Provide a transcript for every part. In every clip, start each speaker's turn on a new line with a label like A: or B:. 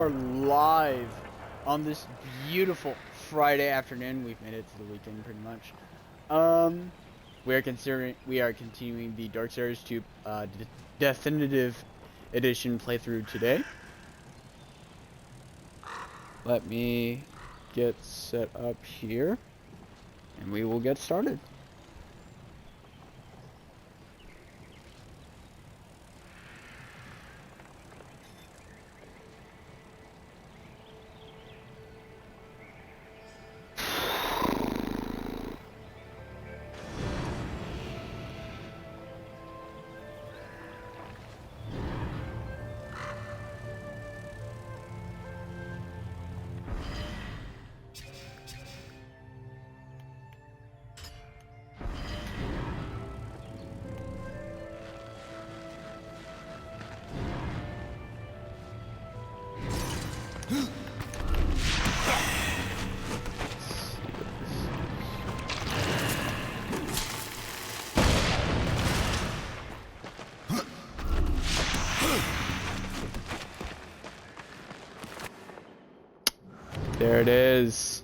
A: Are live on this beautiful Friday afternoon. We've made it to the weekend pretty much. We are continuing the Darksiders 2 definitive edition playthrough today. Let me get set up here and we will get started. There it is.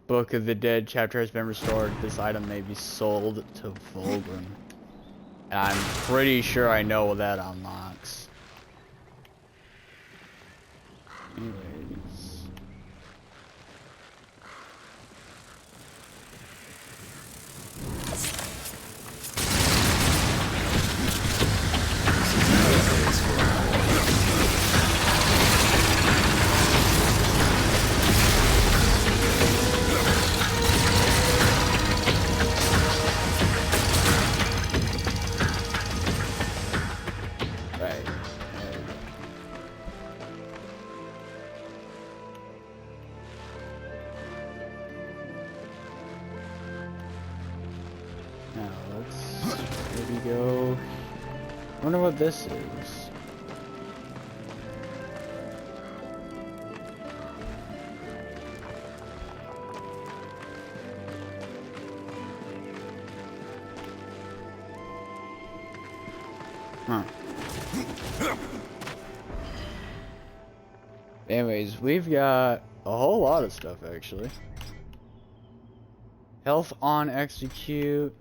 A: Book of the Dead chapter has been restored. This item may be sold to Volgrim. And I'm pretty sure I know what that unlocks. Anyways. Now let's maybe go. I wonder what this is. Huh. Anyways, we've got a whole lot of stuff actually. Health on execute.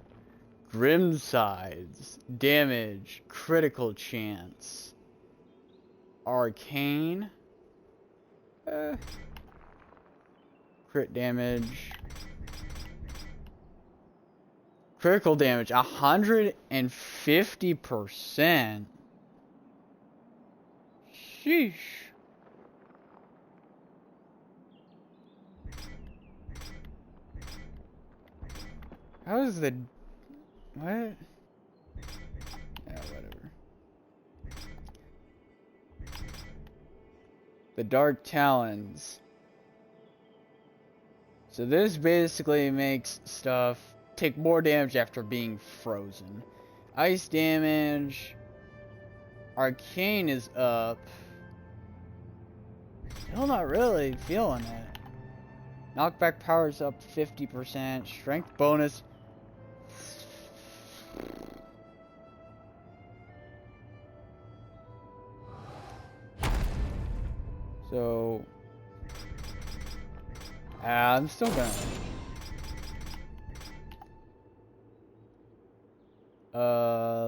A: Grim sides, damage, critical chance, arcane, crit damage, critical damage, 150%. Sheesh. How is the what? Yeah, whatever. The Dark Talons. So this basically makes stuff take more damage after being frozen. Ice damage. Arcane is up. Still not really feeling it. Knockback power is up 50%. Strength bonus. So, I'm still gonna.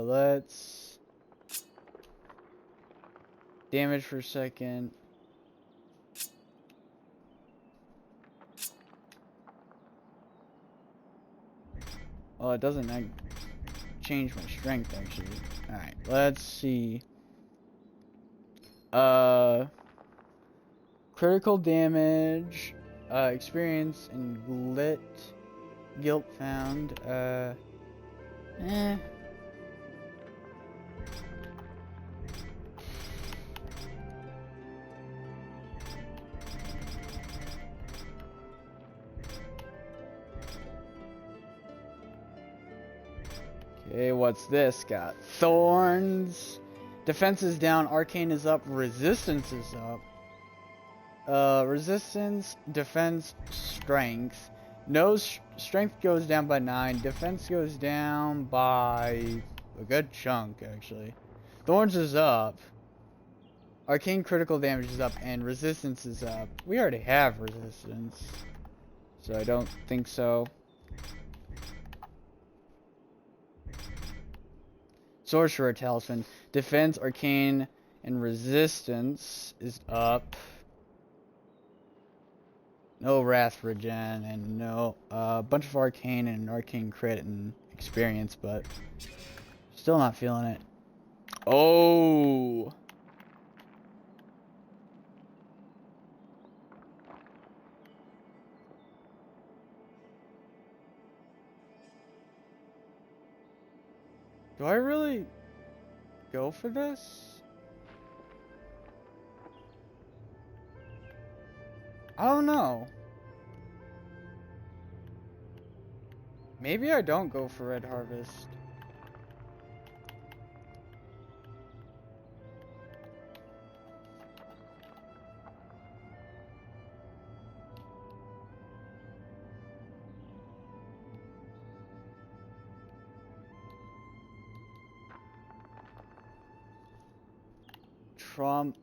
A: Let's damage for a second. Well, it doesn't change my strength actually. All right, let's see. Critical damage, experience, and guilt found. Okay, what's this? Got thorns. Defense is down, arcane is up, resistance is up. Resistance, defense, strength. No, strength goes down by 9. Defense goes down by a good chunk, actually. Thorns is up. Arcane critical damage is up and resistance is up. We already have resistance, so I don't think so. Sorcerer Talisman. Defense, Arcane, and Resistance is up. No Wrath Regen, and no, bunch of Arcane and Arcane Crit and Experience, but still not feeling it. Oh! Do I really go for this? I don't know. Maybe I don't go for Red Harvest.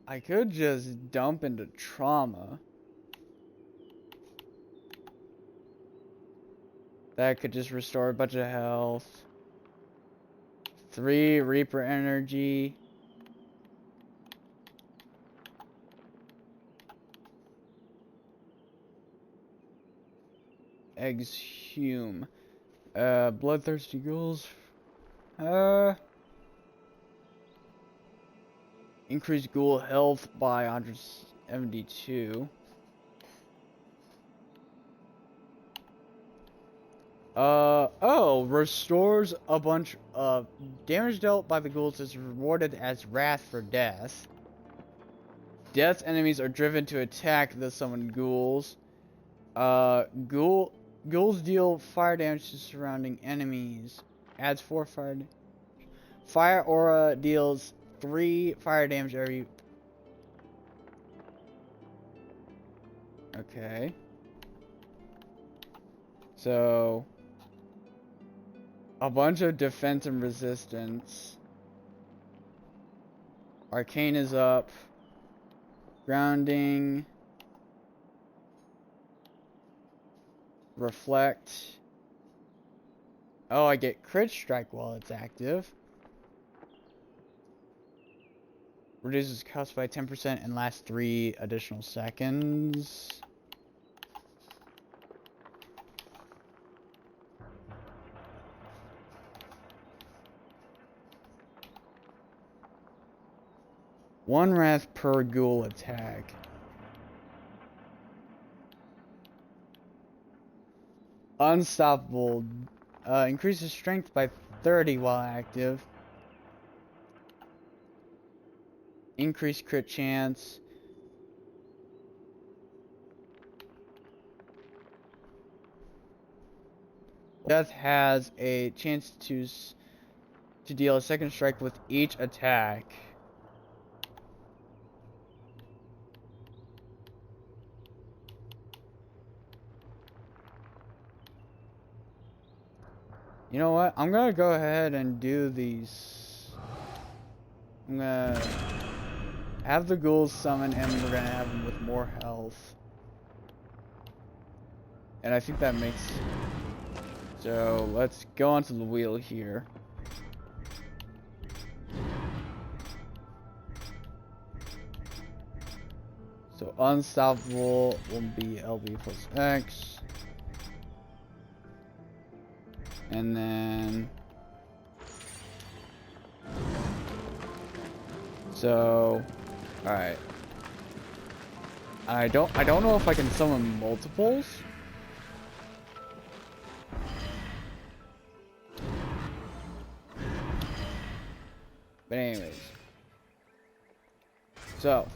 A: I could just dump into trauma. That could just restore a bunch of health. 3 Reaper energy. Exhume. Bloodthirsty ghouls. Increase ghoul health by 172. Restores a bunch of damage dealt by the ghouls is rewarded as wrath for death. Death enemies are driven to attack the summoned ghouls. Ghouls deal fire damage to surrounding enemies. Adds 4 fire. Fire aura deals 3 fire damage every. Okay. So a bunch of defense and resistance. Arcane is up. Grounding. Reflect. Oh, I get crit strike while it's active. Reduces cost by 10% and lasts 3 additional seconds. One wrath per ghoul attack. Unstoppable. Increases strength by 30 while active. Increased crit chance. Death has a chance to deal a second strike with each attack. You know what? I'm gonna go ahead and do these. I'm gonna have the ghouls summon and we're gonna have them with more health. And I think that makes... So, let's go onto the wheel here. So, unstoppable will be LB plus X. And then... So... Alright. I don't know if I can summon multiples. But anyways. So.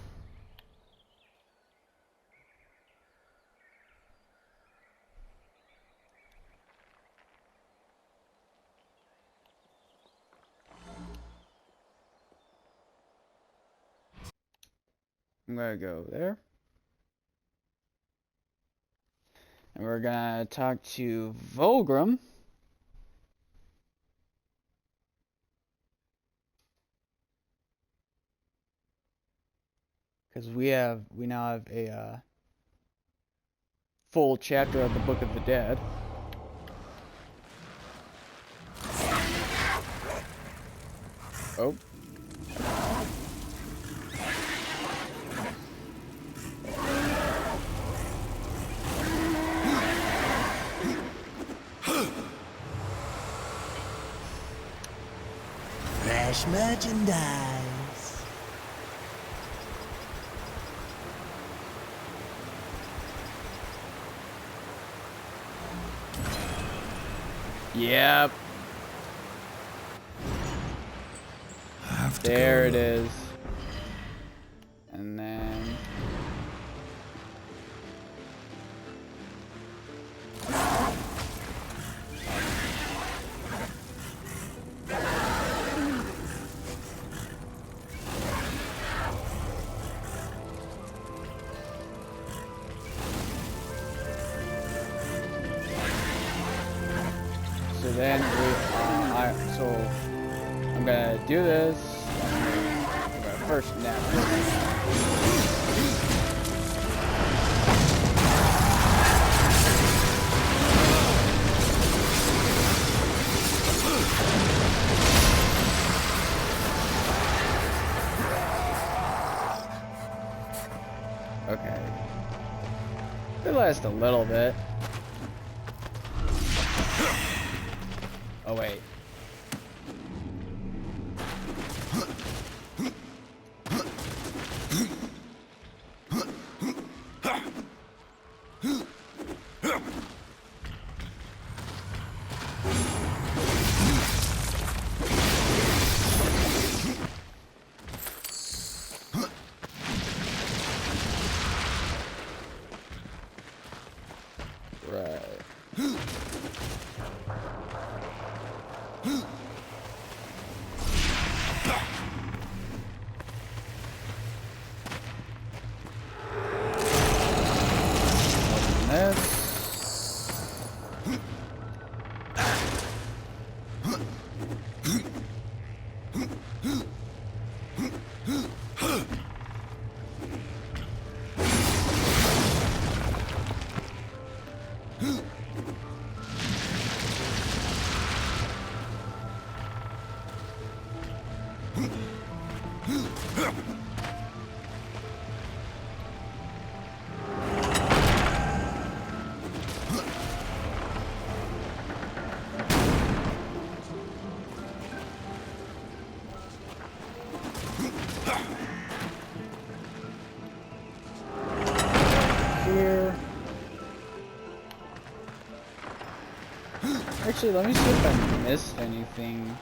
A: I'm gonna go there. And we're gonna talk to Volgrim. Because we now have a full chapter of the Book of the Dead. Oh.
B: Fresh merchandise.
A: Yep. There it is. And then so then so I'm gonna do this. I'm gonna first nap. Okay. It lasts a little bit. Oh wait. Right. Open this. Here. Actually, let me see if I missed anything.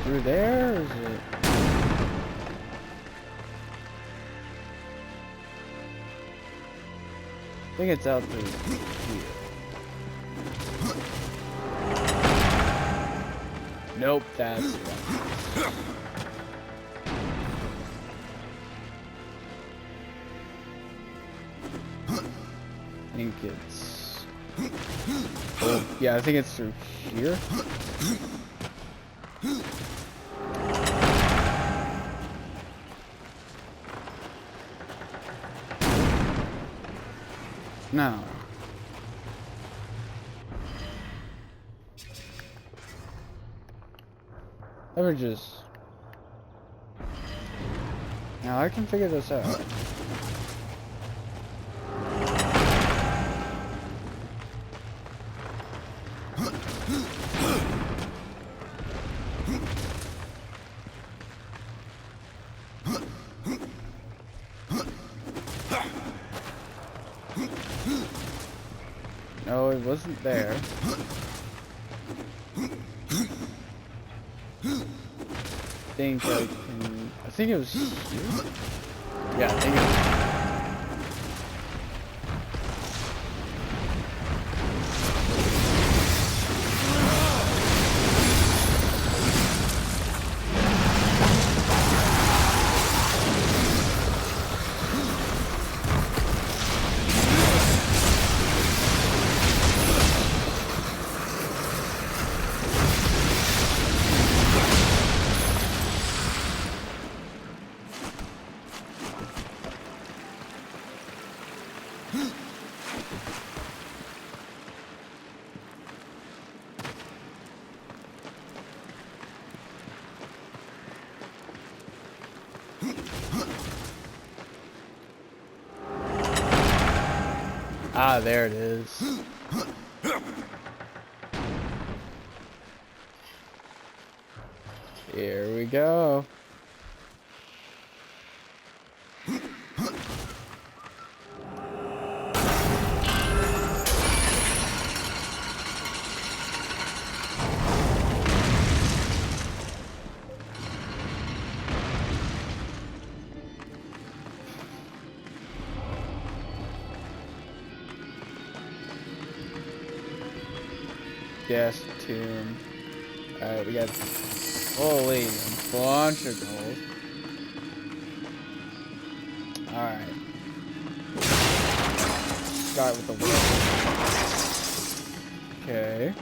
A: Through there, or is it? I think it's out through here. Nope, that's I think it's... Oh, yeah, I think it's through here. No. Let me just... Now I can figure this out. No, it wasn't there. I think it was here. Yeah, I think it was. Ah, there it is. Here we go. Yes, tomb. Alright, we got holy a bunch of gold. Alright. Start with the wood. Okay.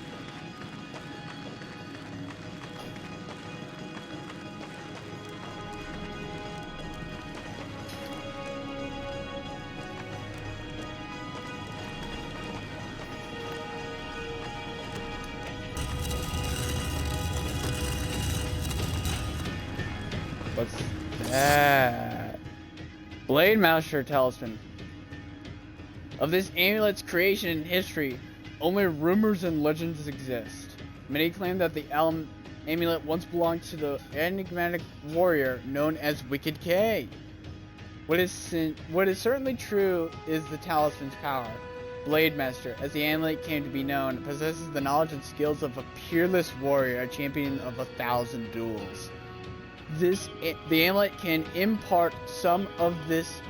A: What's that? Blade Master Talisman. Of this amulet's creation and history, only rumors and legends exist. Many claim that the amulet once belonged to the enigmatic warrior known as Wicked K. What is certainly true is the talisman's power. Blade Master, as the amulet came to be known, possesses the knowledge and skills of a peerless warrior, a champion of 1,000 duels. The amulet can impart some of this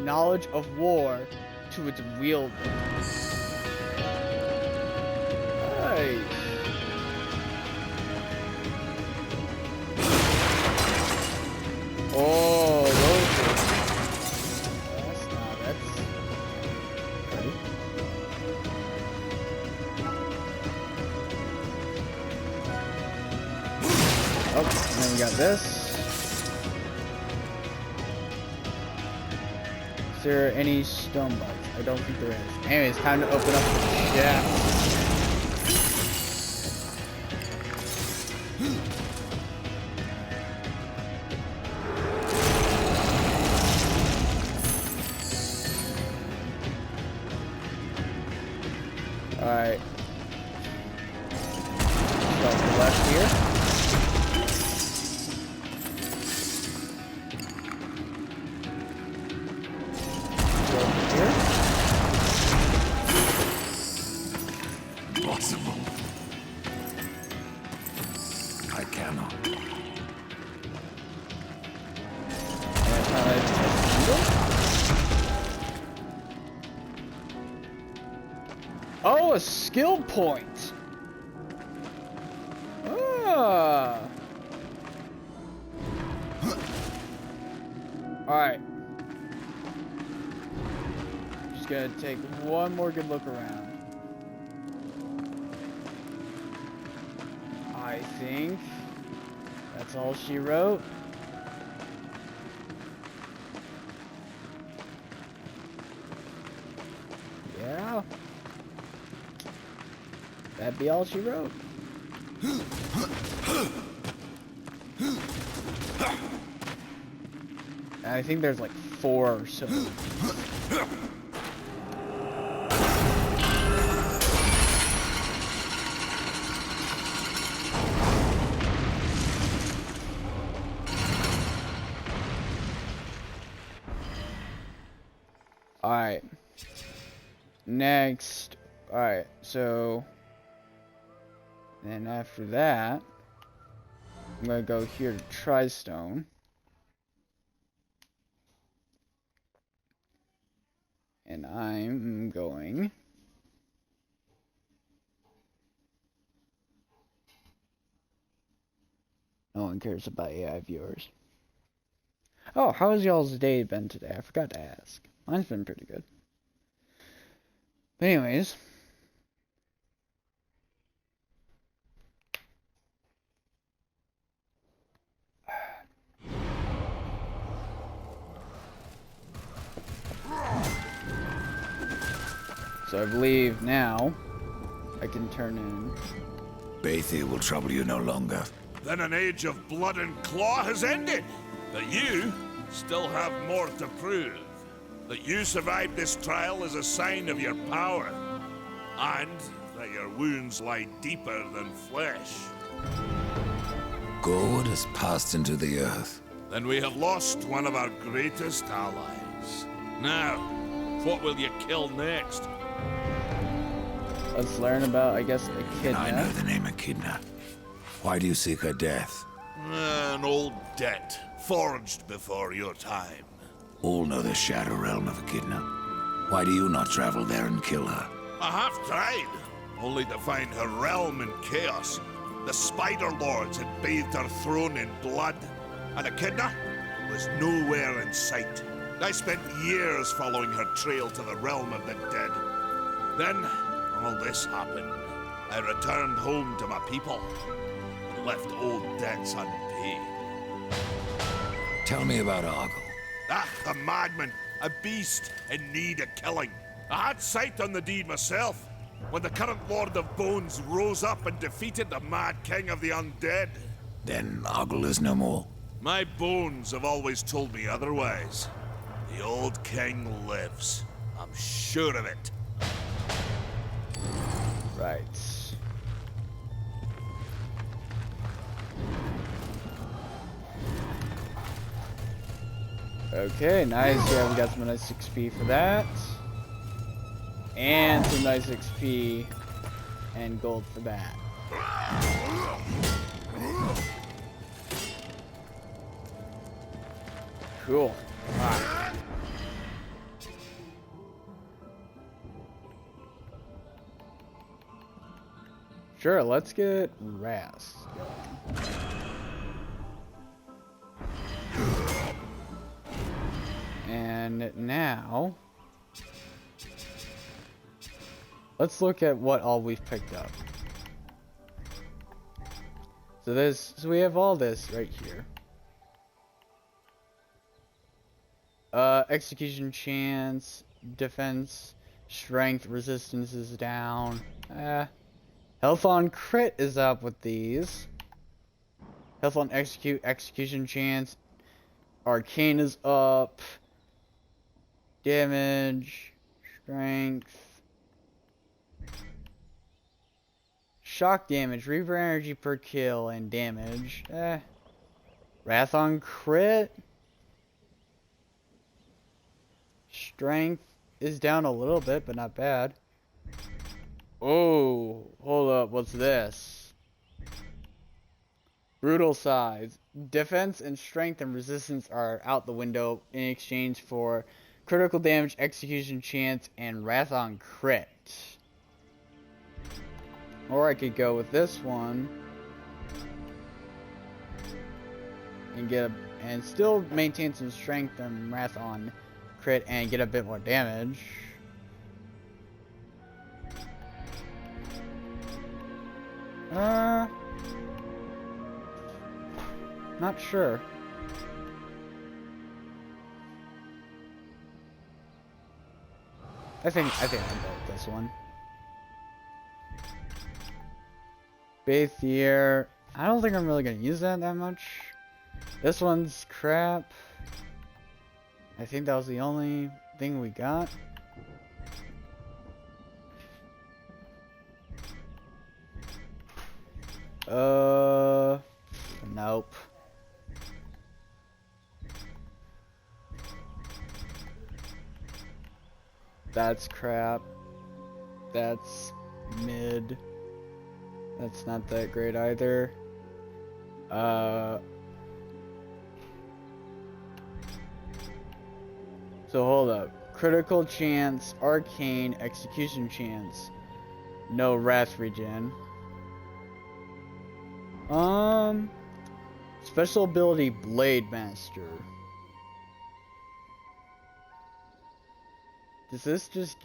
A: knowledge of war to its wielder. Nice. Oh, those are... That's ready. Oh, and then we got this. Is there any stone bugs? I don't think there is. Anyways, time to open up the chest. Alright. Start to the left here.
C: I cannot.
A: Oh, a skill point. Ah. Alright. Just gonna take one more good look around. I think that's all she wrote. Yeah. That'd be all she wrote. And I think there's like 4 or so. Alright. Next. Alright, so then after that, I'm gonna go here to Tristone. And I'm going no one cares about AI viewers. Oh, how has y'all's day been today? I forgot to ask. Mine's been pretty good. But anyways. So I believe now I can turn in.
C: Bathy will trouble you no longer.
D: Then an age of blood and claw has ended. But you still have more to prove. That you survived this trial is a sign of your power. And that your wounds lie deeper than flesh.
C: God has passed into the earth.
D: Then we have lost one of our greatest allies. Now, what will you kill next?
A: Let's learn about, I guess, Echidna.
C: I know the name Echidna. Why do you seek her death?
D: An old debt, forged before your time.
C: All know the Shadow Realm of Echidna. Why do you not travel there and kill her?
D: I have tried, only to find her realm in chaos. The Spider Lords had bathed her throne in blood, and Echidna was nowhere in sight. I spent years following her trail to the realm of the dead. Then, all this happened. I returned home to my people, and left old debts unpaid.
C: Tell me about Argyll.
D: Ah, a madman, a beast in need of killing. I had sight on the deed myself, when the current Lord of Bones rose up and defeated the Mad King of the Undead.
C: Then Argyll is no more.
D: My bones have always told me otherwise. The old king lives. I'm sure of it.
A: Right. Okay, nice. Yeah, we got some nice XP for that. And some nice XP and gold for that. Cool. Alright. Sure, let's get Rast going. And now, let's look at what all we've picked up. So we have all this right here. Execution chance, defense, strength, resistance is down. Health on crit is up with these. Health on execution chance. Arcane is up. Damage, strength. Shock damage, Reaver energy per kill, and damage. Wrath on crit. Strength is down a little bit, but not bad. Oh, hold up, what's this? Brutal size. Defense and strength and resistance are out the window in exchange for critical damage, execution chance, and wrath on crit. Or I could go with this one. and and still maintain some strength and wrath on crit and get a bit more damage. Not sure. I think I'll go with this one. Bathier. I don't think I'm really gonna use that much. This one's crap. I think that was the only thing we got. Nope. That's crap. That's mid. That's not that great either. So hold up. Critical chance, arcane, execution chance. No wrath regen. Special ability Blade Master. Does this just...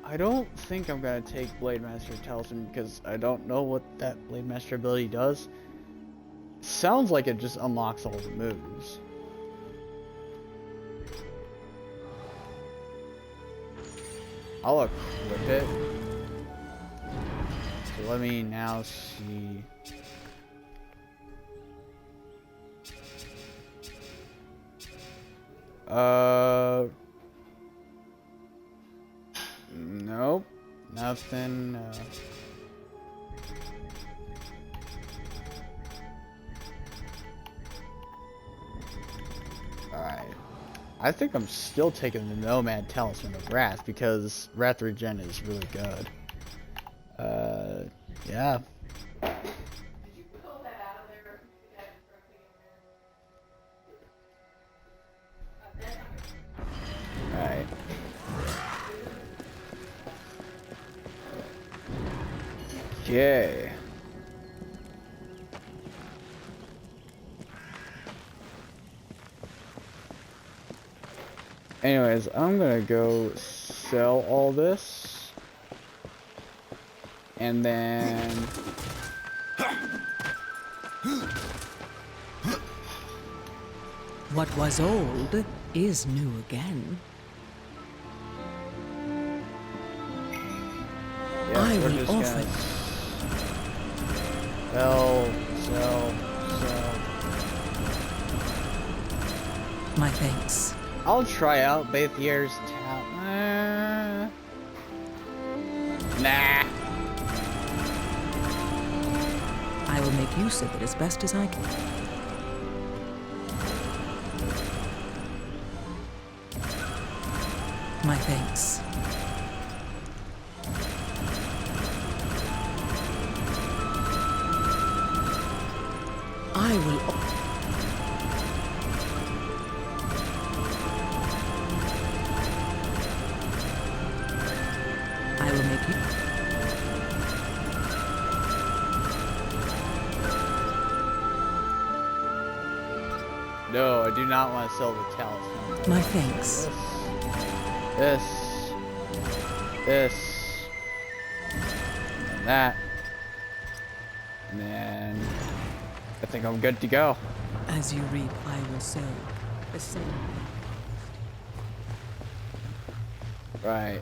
A: I don't think I'm gonna take Blade Master Talisman because I don't know what that Blade Master ability does. Sounds like it just unlocks all the moves. I'll equip it. So let me now see. Nope. Nothing. Alright. I think I'm still taking the Nomad Talisman of Wrath because Wrath Regen is really good. Yeah. Alright. Okay. Anyways, I'm gonna go sell all this. And then...
E: What was old is new again.
A: Yeah,
E: I
A: we're
E: will
A: just
E: offer.
A: Sell.
E: My thanks.
A: I'll try out Bathier's talent. Nah.
E: I will make use of it as best as I can. My thanks. I will. I will make you.
A: No, I do not want to sell the talisman.
E: My thanks.
A: This. And that. And then I think I'm good to go.
E: As you reap, I will sow. The same.
A: Right.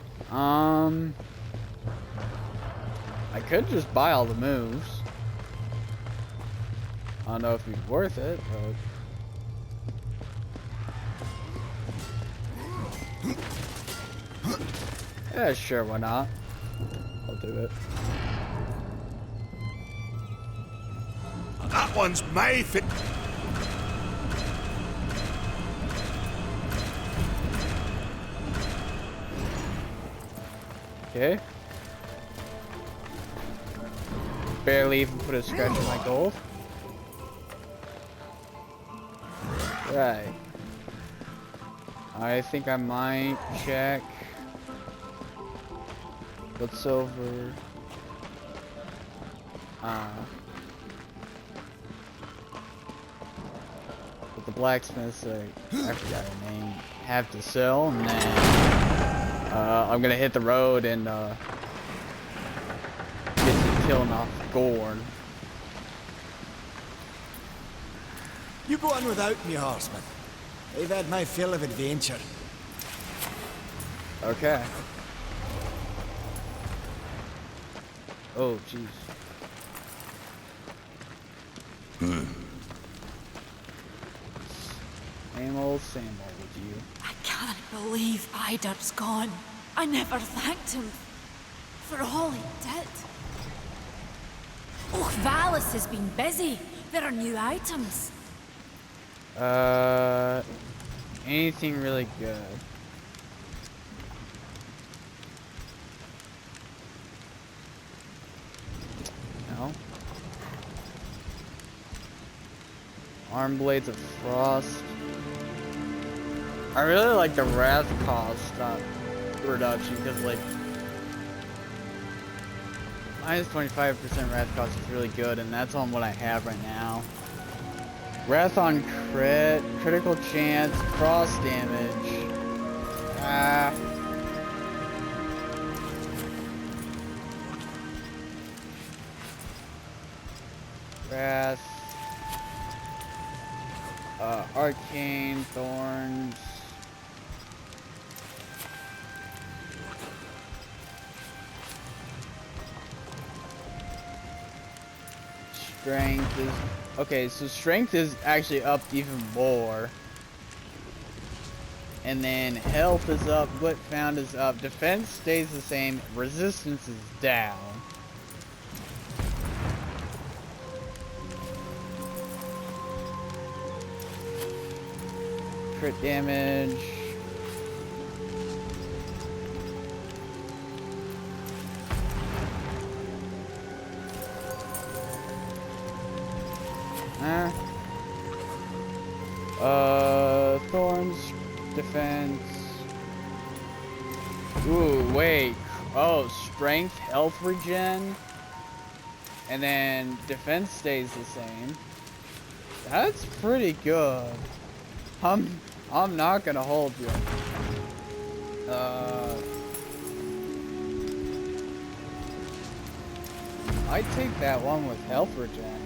A: I could just buy all the moves. I don't know if it'd be worth it, but... Yeah, sure, why not? I'll do it.
D: That one's my fit.
A: Okay. Barely even put a scratch on my gold. Right. I think I might check what's over. With the blacksmiths, I forgot her name, have to sell, and then I'm gonna hit the road and get to killing off Gorn.
B: You go on without me, horseman. I've had my fill of adventure.
A: Okay. Oh, jeez. Same old with you.
F: I can't believe Idar's gone. I never thanked him for all he did. Oh, Valis has been busy. There are new items.
A: Anything really good? No. Arm blades of frost. I really like the wrath cost reduction because like minus 25% wrath cost is really good, and that's on what I have right now. Wrath on crit, critical chance, frost damage. Wrath. Arcane thorns. Strength is okay, so strength is actually up even more. And then health is up, wit found is up, defense stays the same, resistance is down. Crit damage. Thorns, defense. Ooh, wait. Oh, strength, health regen, and then defense stays the same. That's pretty good. I'm not gonna hold you. I'd take that one with health regen.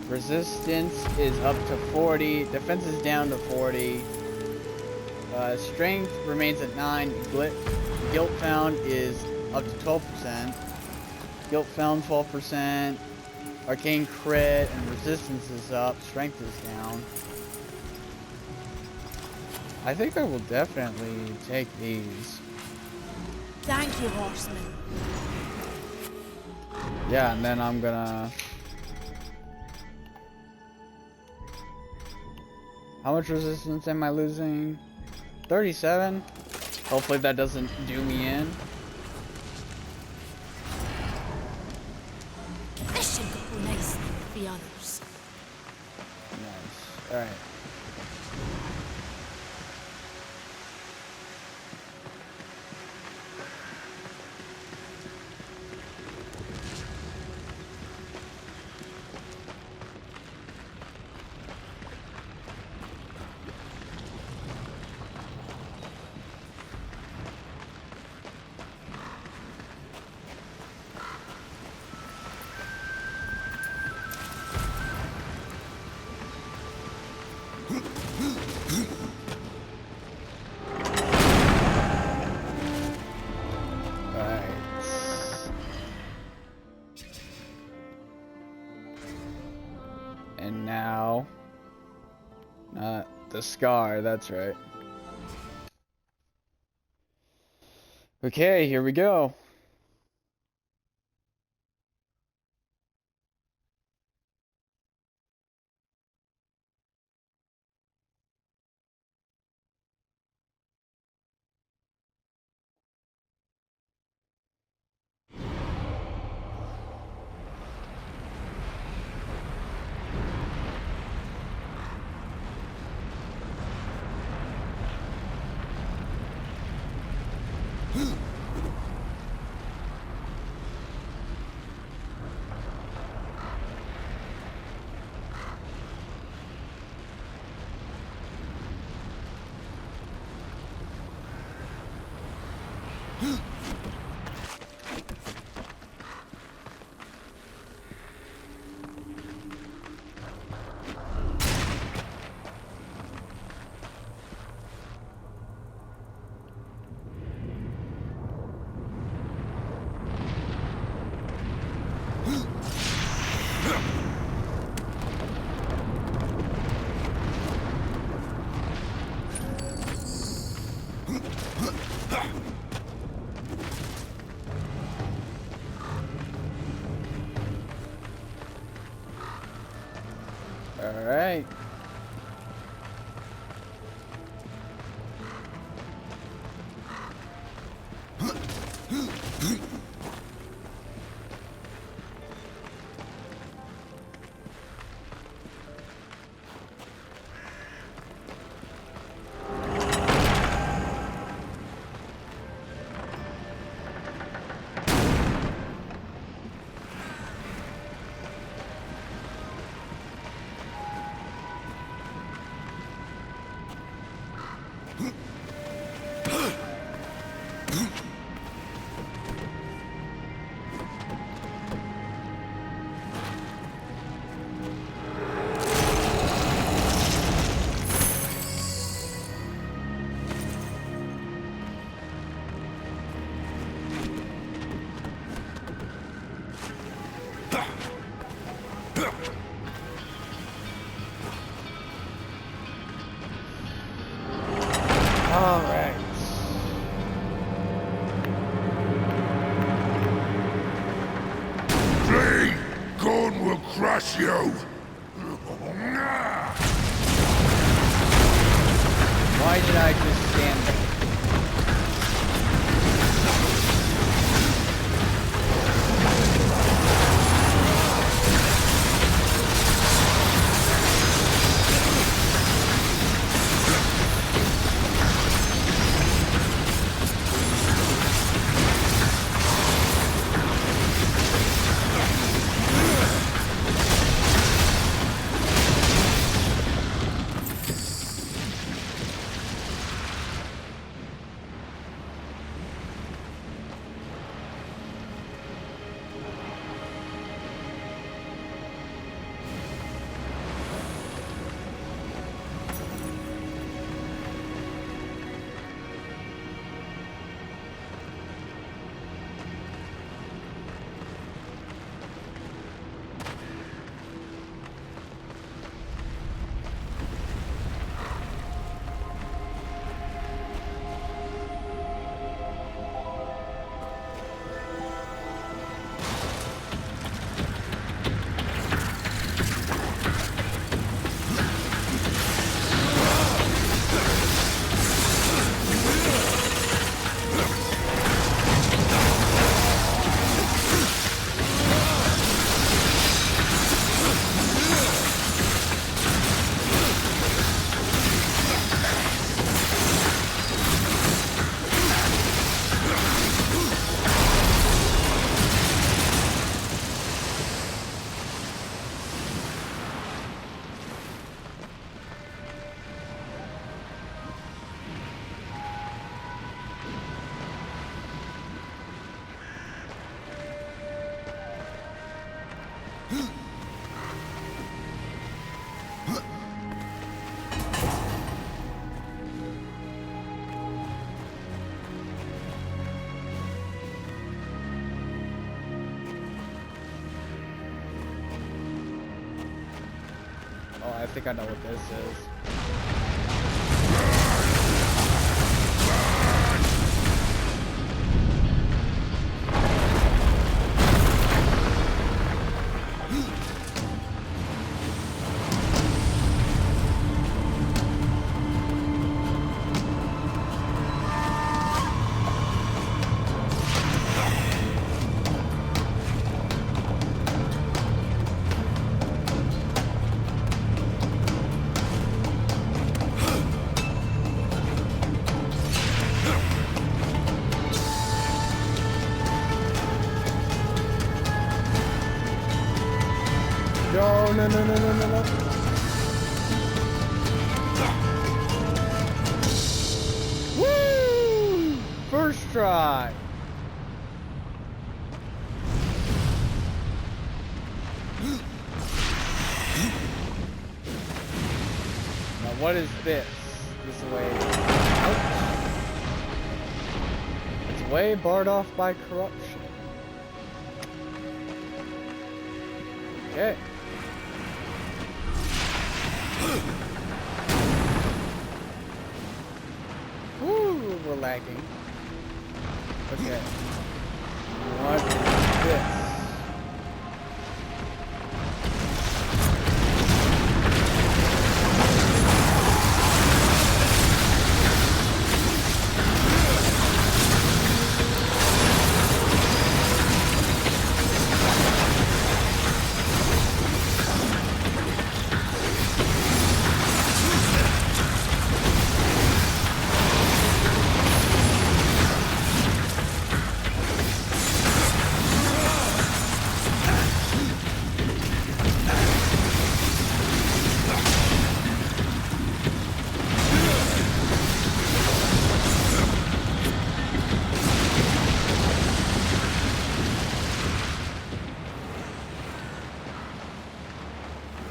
A: Resistance is up to 40. Defense is down to 40. Strength remains at 9. Guilt found is up to 12%. Guilt found 12%. Arcane crit and resistance is up. Strength is down. I think I will definitely take these.
F: Thank you, horseman.
A: Yeah, and then I'm gonna... How much resistance am I losing? 37? Hopefully that doesn't do me in.
F: This should go nicely with the others.
A: Nice. Alright. And now, not the scar, that's right. Okay, here we go. All right. All right.
C: Flee! Gorn will crush you!
A: Why did I just stand there? Oh, I think I know what this is. No. Woo! First try. Now what is this? This way out? It's way barred off by corruption. Okay. Woo, little lacking. Okay. What is this?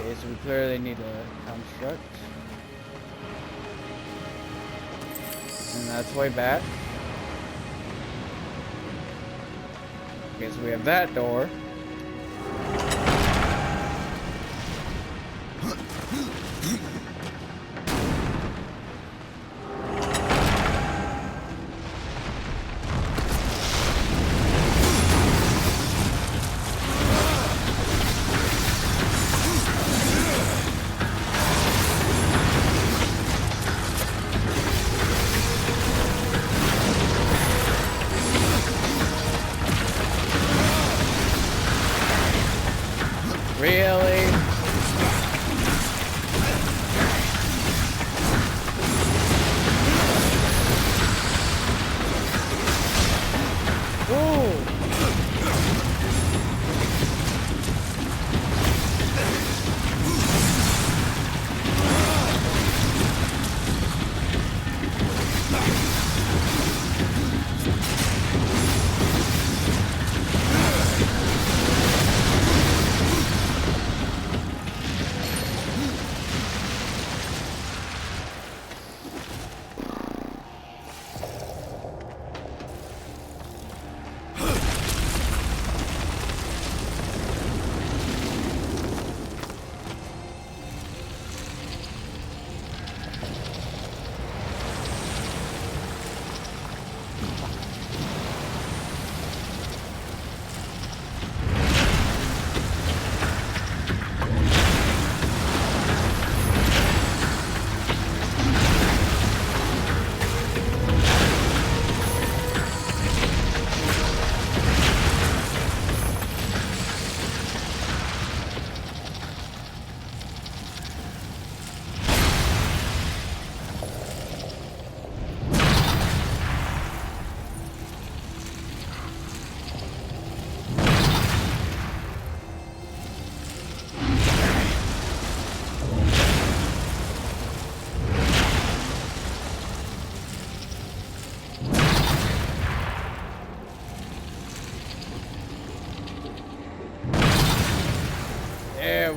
A: Okay, so we clearly need a construct. And that's way back. Okay, so we have that door. Really? Ooh. Yeah.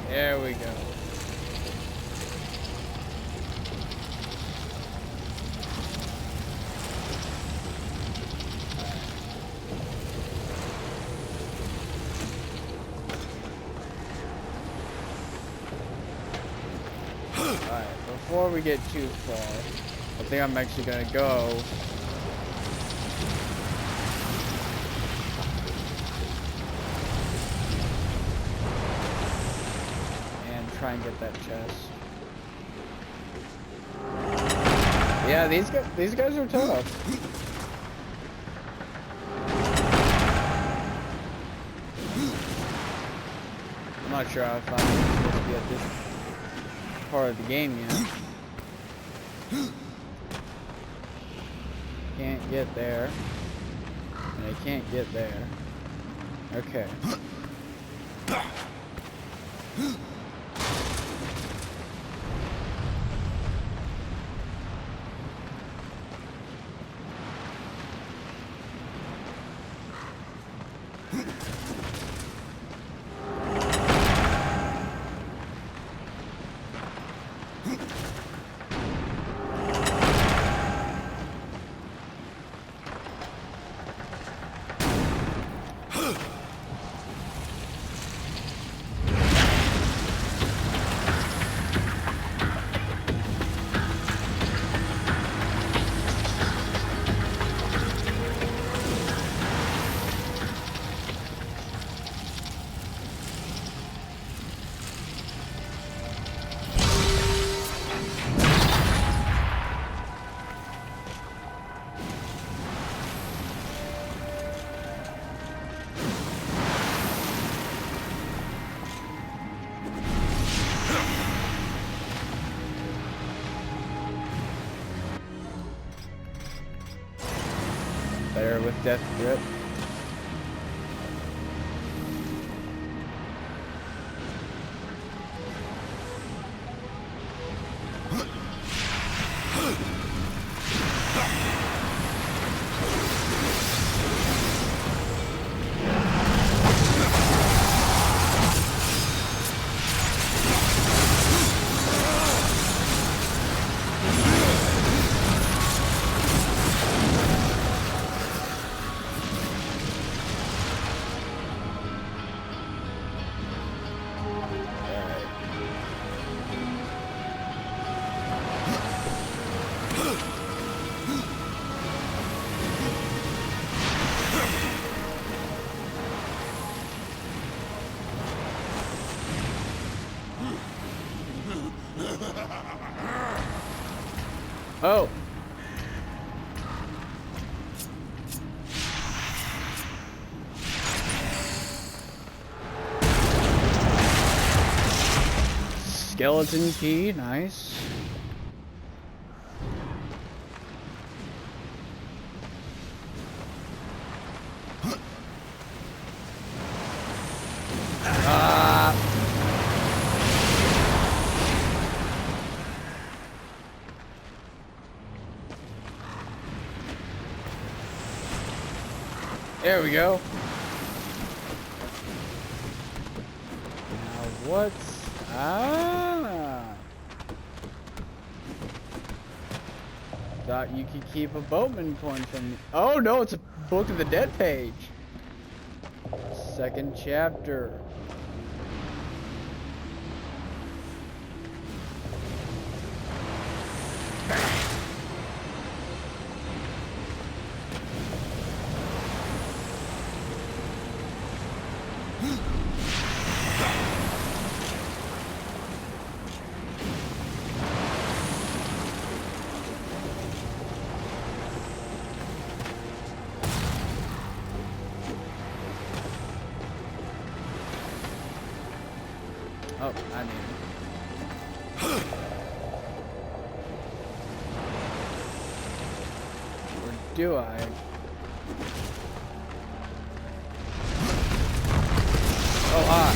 A: There we go. Alright, before we get too far, I think I'm actually gonna go and try and get that chest. Yeah, these guys are tough. I'm not sure if I'm supposed to be at this part of the game yet. Can't get there. And I can't get there. Okay. Better with death grip. Oh. Skeleton key, nice. There we go. Now what's... Thought you could keep a boatman coin from me. Oh no, it's a Book of the Dead page. Second chapter. Oh, I mean. Or do I? Oh,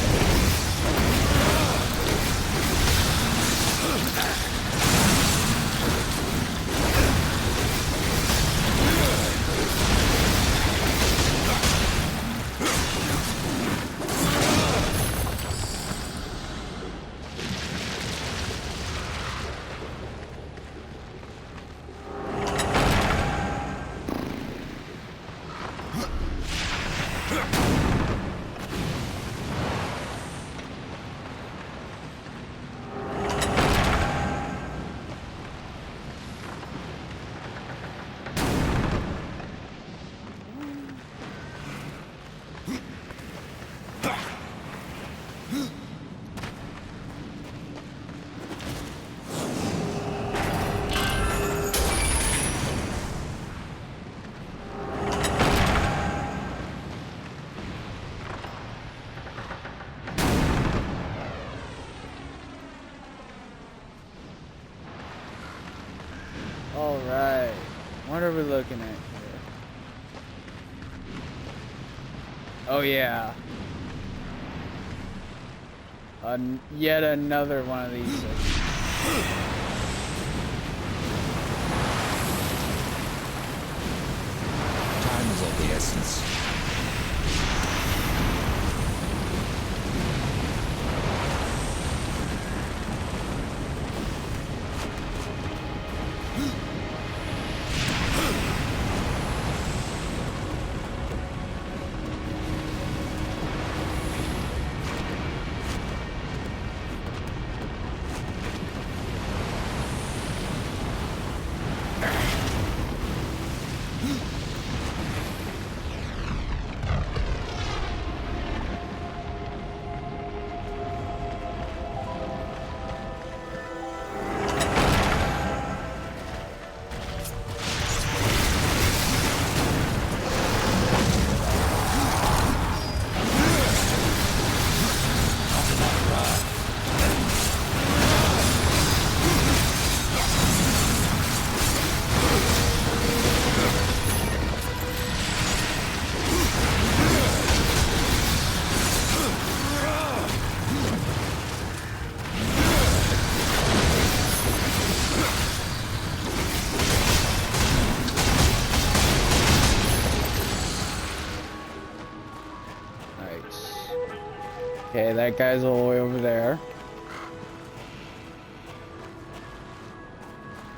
A: alright. What are we looking at here? Oh yeah. Yet another one of these.
C: Time is of the essence.
A: Okay, that guy's all the way over there.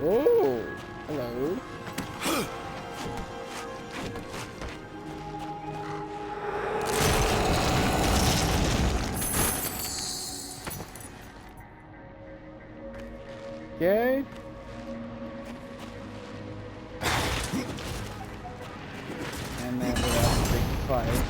A: Oh, hello. Okay. And then we have a big fight.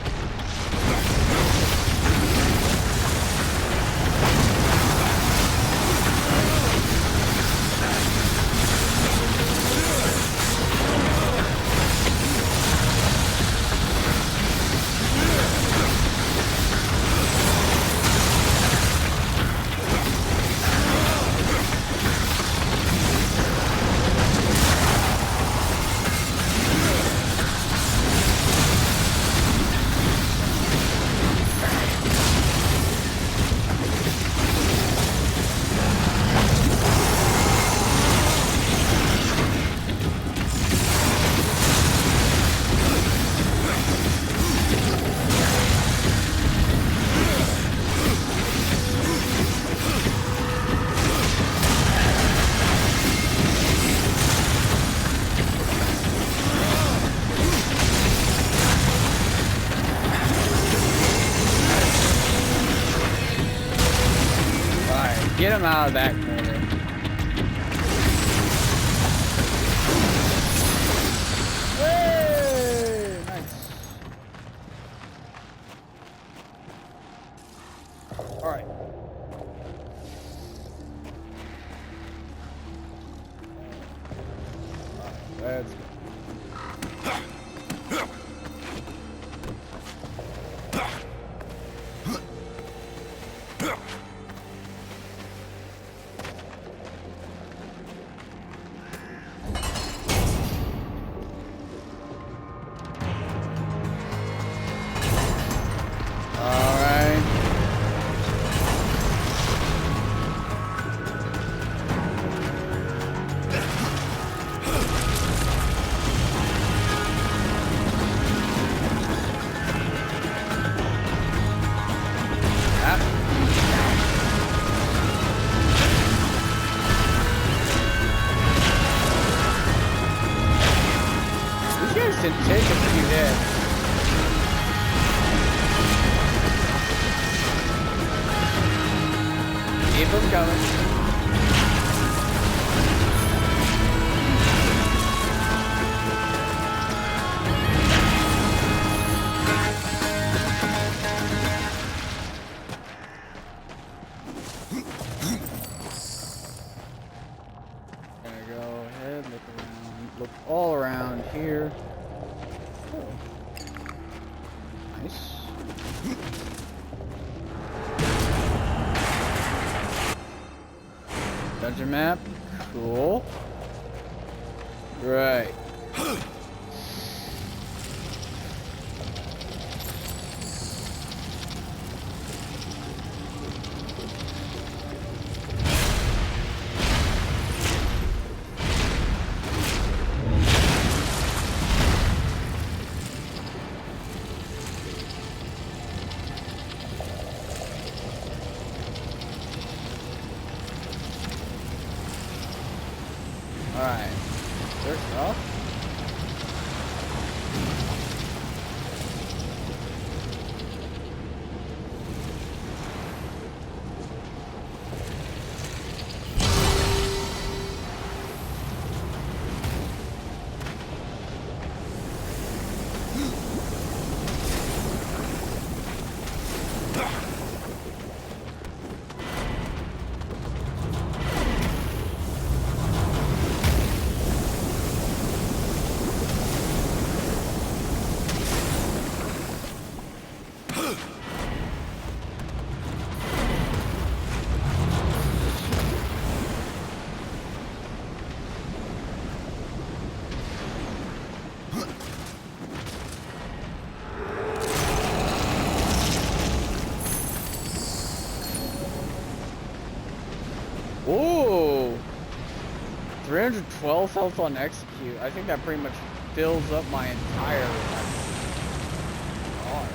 A: Get him out of that corner. Hey, nice. All right. Let's go. Take a few hits. Keep them coming. Gonna go ahead, look around, look all around here. Nice. Dungeon map. Cool. Right. Alright. There's stuff. Ooh! 312 health on execute. I think that pretty much fills up my entire bar.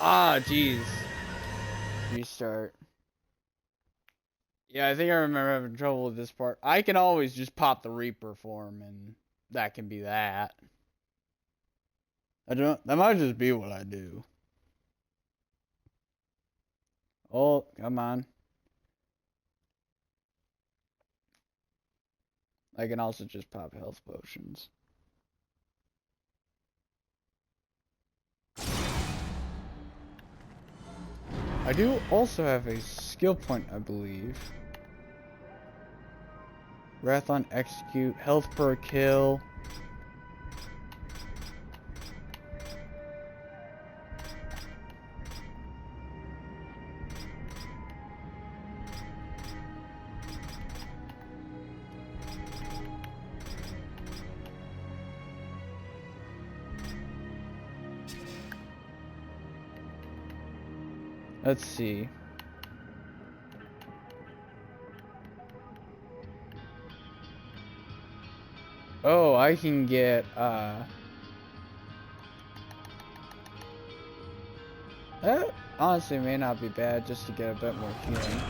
A: Ah, jeez. Restart. Yeah, I think I remember having trouble with this part. I can always just pop the Reaper form, and that can be that. That might just be what I do. Oh, come on. I can also just pop health potions. I do also have a skill point, I believe. Wrath on execute, health per kill. Let's see. Oh, I can get, that honestly may not be bad just to get a bit more healing.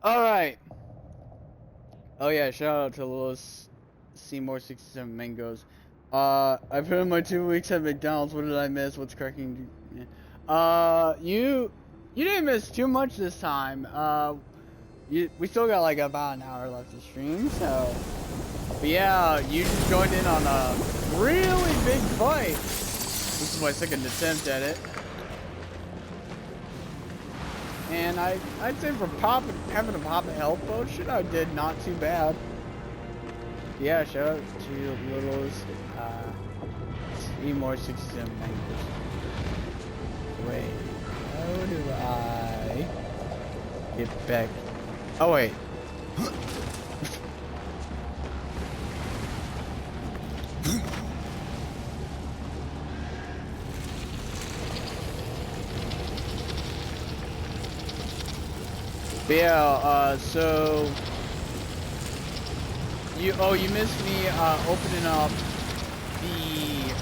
A: Alright. Oh yeah, shout out to Lewis Seymour 67 Mangoes. I've put in my 2 weeks at McDonald's. What did I miss? What's cracking? You didn't miss too much this time. We still got like about an hour left to stream, so. But yeah, you just joined in on a really big fight. This is my second attempt at it. And I'd say for having to pop a health potion, I did not too bad. Yeah, shout out to Little's Seymour 67 Mangoes. Wait, how do I get back? Oh wait. But yeah, so you missed me opening up the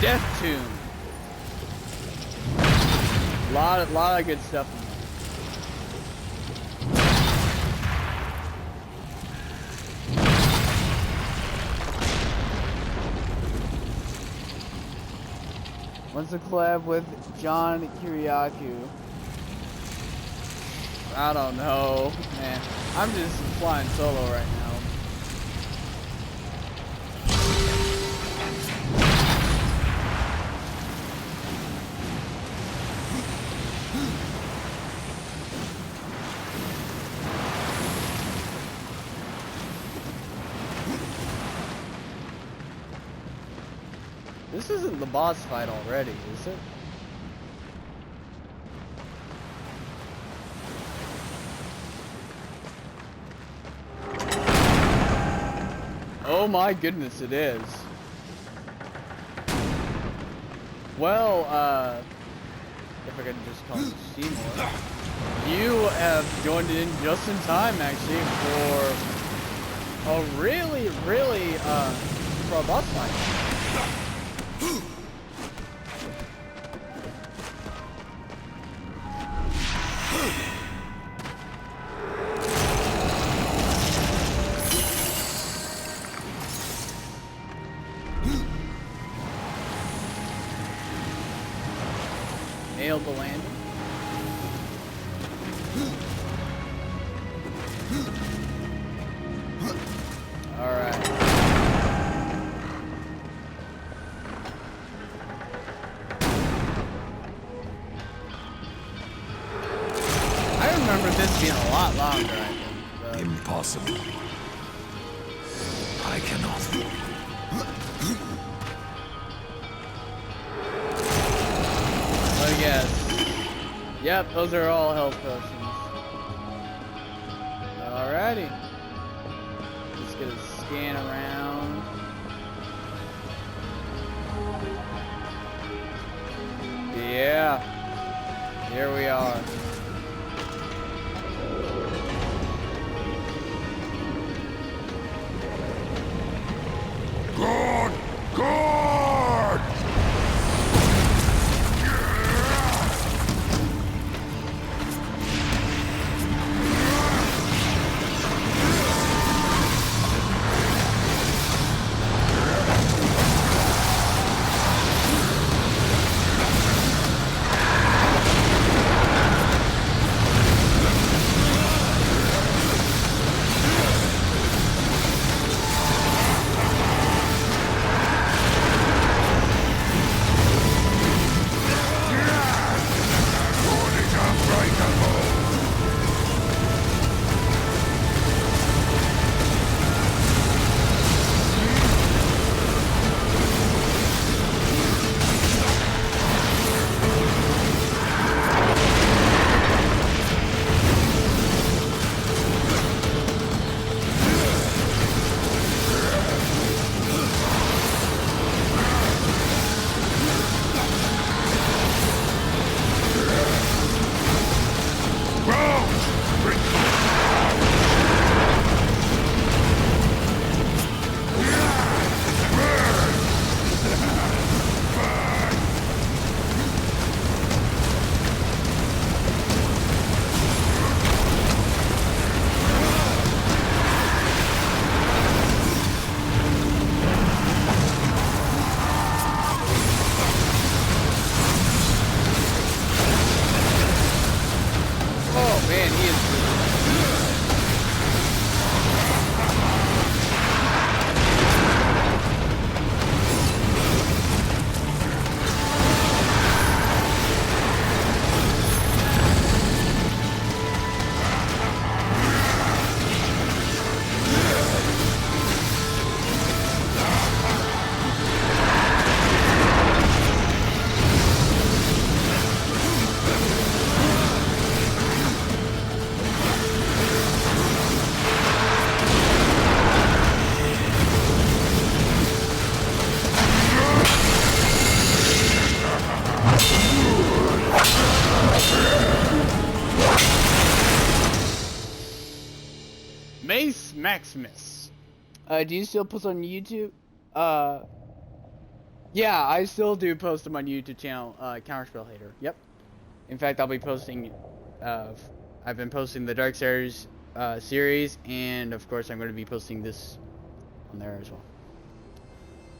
A: Death Tomb. Lot of good stuff in there. When's the collab with John Kiriakou? I don't know, man. I'm just flying solo right now. This isn't the boss fight already, is it? Oh my goodness, it is. Well, if I can just call him Seymour. You have joined in just in time, actually, for a really, for a boss fight. Nailed the landing. Alright. I remember this being a lot longer, I think. But...
C: Impossible. I cannot.
A: I guess. Yep, those are all health potions. Alrighty. Just gonna scan around. Yeah. Here we are.
C: God! God!
A: Mace Maximus. Do you still post on YouTube? Yeah, I still do post them on YouTube channel, Counterspell Hater. Yep. In fact, I'll be posting, I've been posting the Darksiders series, and of course I'm going to be posting this on there as well.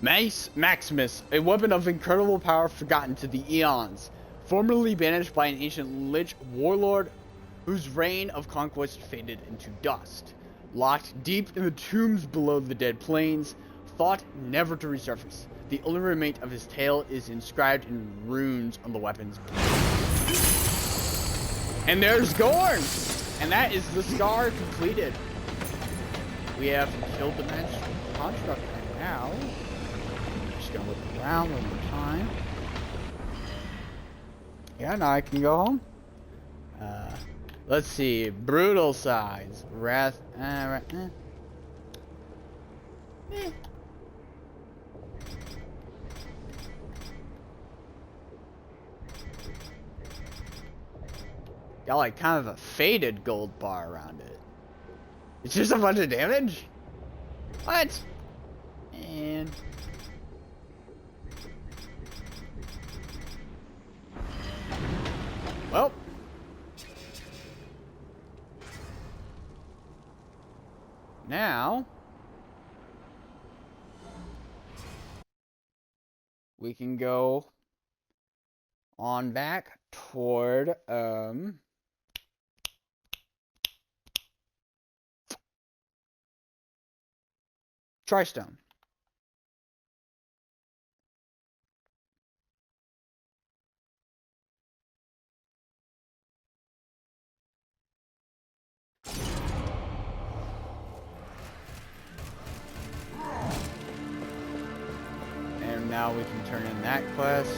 A: Mace Maximus, a weapon of incredible power forgotten to the eons, formerly banished by an ancient Lich warlord whose reign of conquest faded into dust. Locked deep in the tombs below the Dead Plains, thought never to resurface. The only remain of his tale is inscribed in runes on the weapon's blade. And there's Gorn! And that is the scar completed. We have killed the magic construct right now. Just gonna look around one more time. Yeah, now I can go home. Let's see. Brutal size. Wrath. Got like kind of a faded gold bar around it. It's just a bunch of damage? What? And well, now we can go on back toward Tristone. And now we can turn in that quest.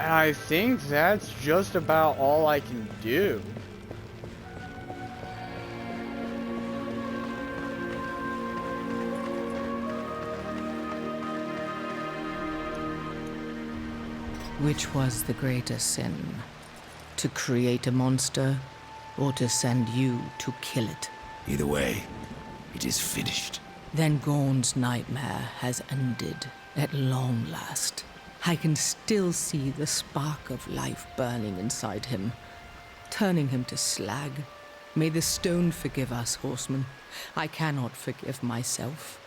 A: And I think that's just about all I can do.
E: Which was the greater sin? To create a monster, or to send you to kill it?
C: Either way, it is finished.
E: Then Gorn's nightmare has ended at long last. I can still see the spark of life burning inside him, turning him to slag. May the stone forgive us, horsemen. I cannot forgive myself.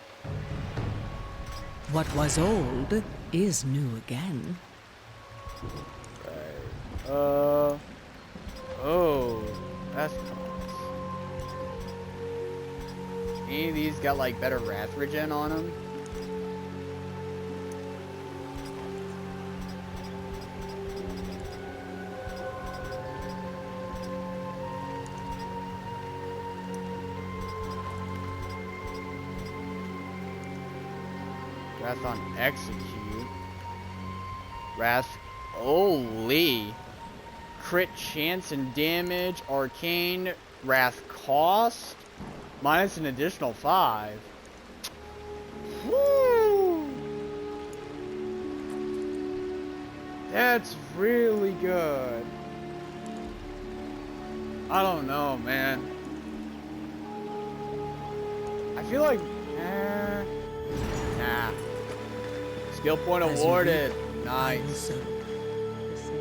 E: What was old is new again.
A: Right. Oh, that's nice. Any of these got like better wrath regen on them? Wrath on execute. Wrath. Holy. Crit chance and damage. Arcane. Wrath cost. Minus an additional 5. Woo! That's really good. I don't know, man. I feel like... nah. Skill point awarded. Nice.
E: The same black forest.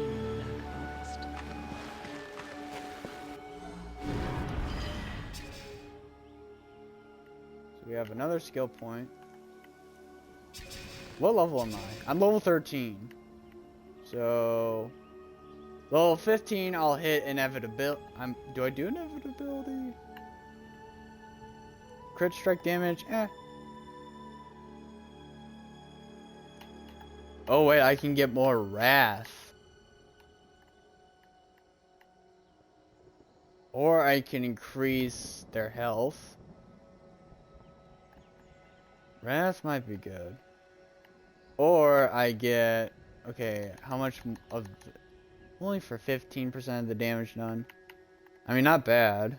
A: So we have another skill point. What level am I? I'm level 13. So level 15 I'll hit inevitability. Do I do inevitability? Crit strike damage? Oh wait, I can get more wrath. Or I can increase their health. Wrath might be good. Or I get... Okay, how much of... Only for 15% of the damage done. I mean, not bad.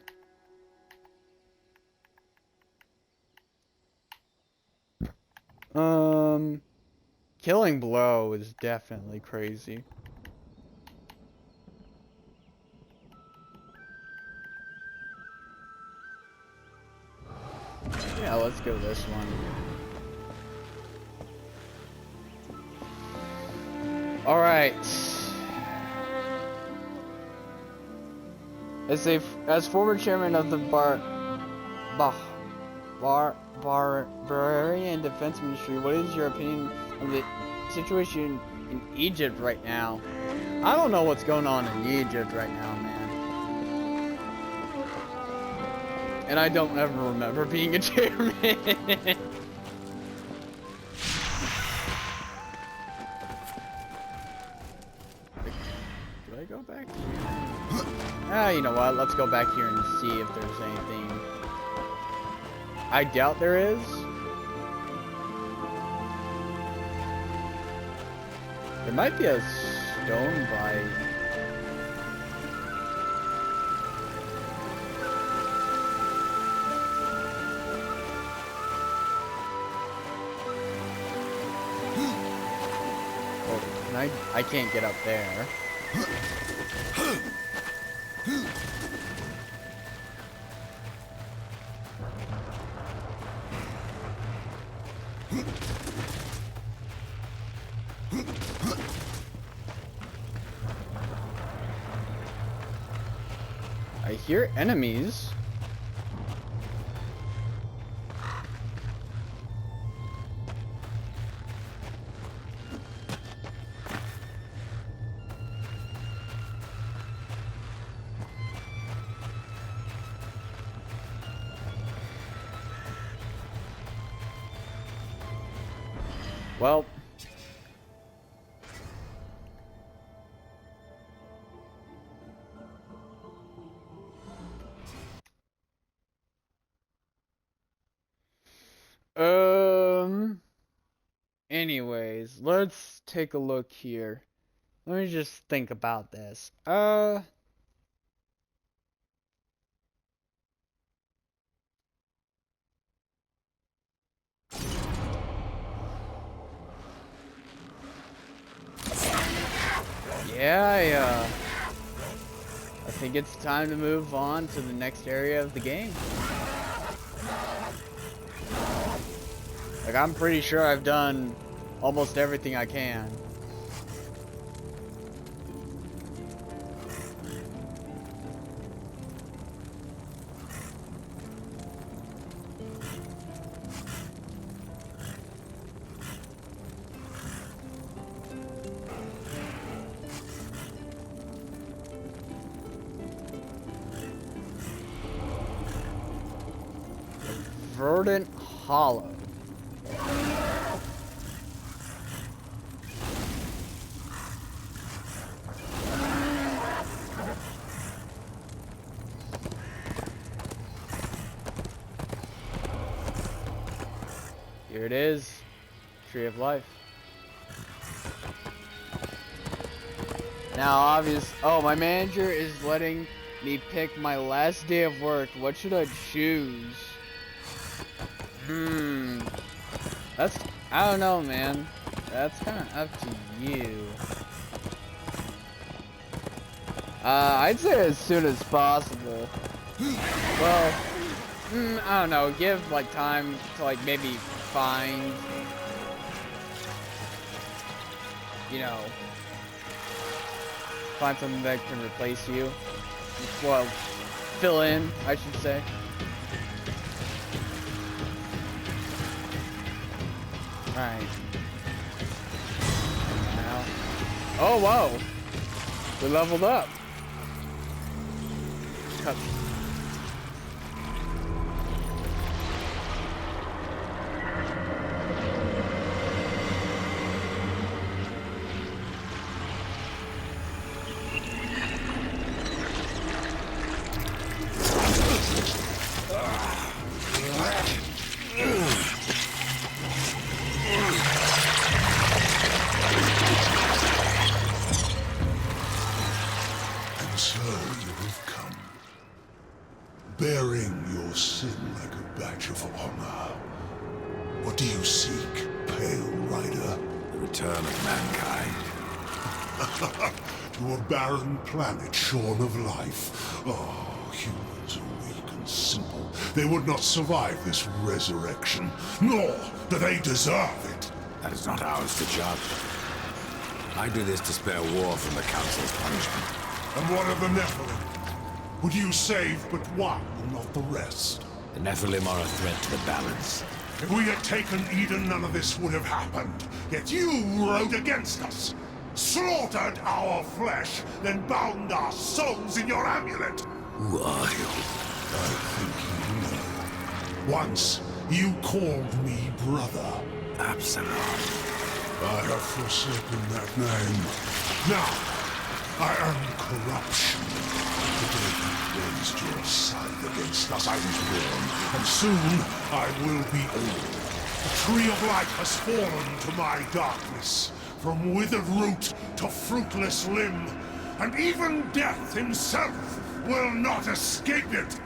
A: Killing blow is definitely crazy. No, let's go this one. All right. As former chairman of the Barbarian Defense Ministry, what is your opinion of the situation in Egypt right now? I don't know what's going on in Egypt right now, man. And I don't ever remember being a chairman. Did I go back here? Ah, you know what? Let's go back here and see if there's anything. I doubt there is. There might be a stone by. Oh, can I can't get up there. I hear enemies. Well, anyways, let's take a look here. Let me just think about this. Yeah, I think it's time to move on to the next area of the game. Like, I'm pretty sure I've done almost everything I can. Verdant Hollow. Here it is, Tree of Life. Now, oh, my manager is letting me pick my last day of work. What should I choose? I don't know, man. That's kind of up to you. I'd say as soon as possible. Well, I don't know. Give like time to like maybe find, find something that can replace you. Well, fill in, I should say. Alright. Now. Oh, whoa! We leveled up. Cut.
C: Bearing your sin like a badge of honor. What do you seek, Pale Rider?
D: The return of mankind.
C: To a barren planet shorn of life. Oh, humans are weak and simple, they would not survive this resurrection, nor do they deserve it.
G: That is not ours to judge. I do this to spare war from the Council's punishment.
C: And what of the Nephilim? Would you save but one and not the rest?
G: The Nephilim are a threat to the balance.
C: If we had taken Eden, none of this would have happened. Yet you rode against us, slaughtered our flesh, then bound our souls in your amulet.
G: Who are you?
C: I think you know. Once, you called me brother.
G: Absalom.
C: I have forsaken that name. Now, I am corruption. The day you raised your scythe against us, I was born, and soon I will be old. The tree of life has fallen to my darkness, from withered root to fruitless limb, and even death himself will not escape it.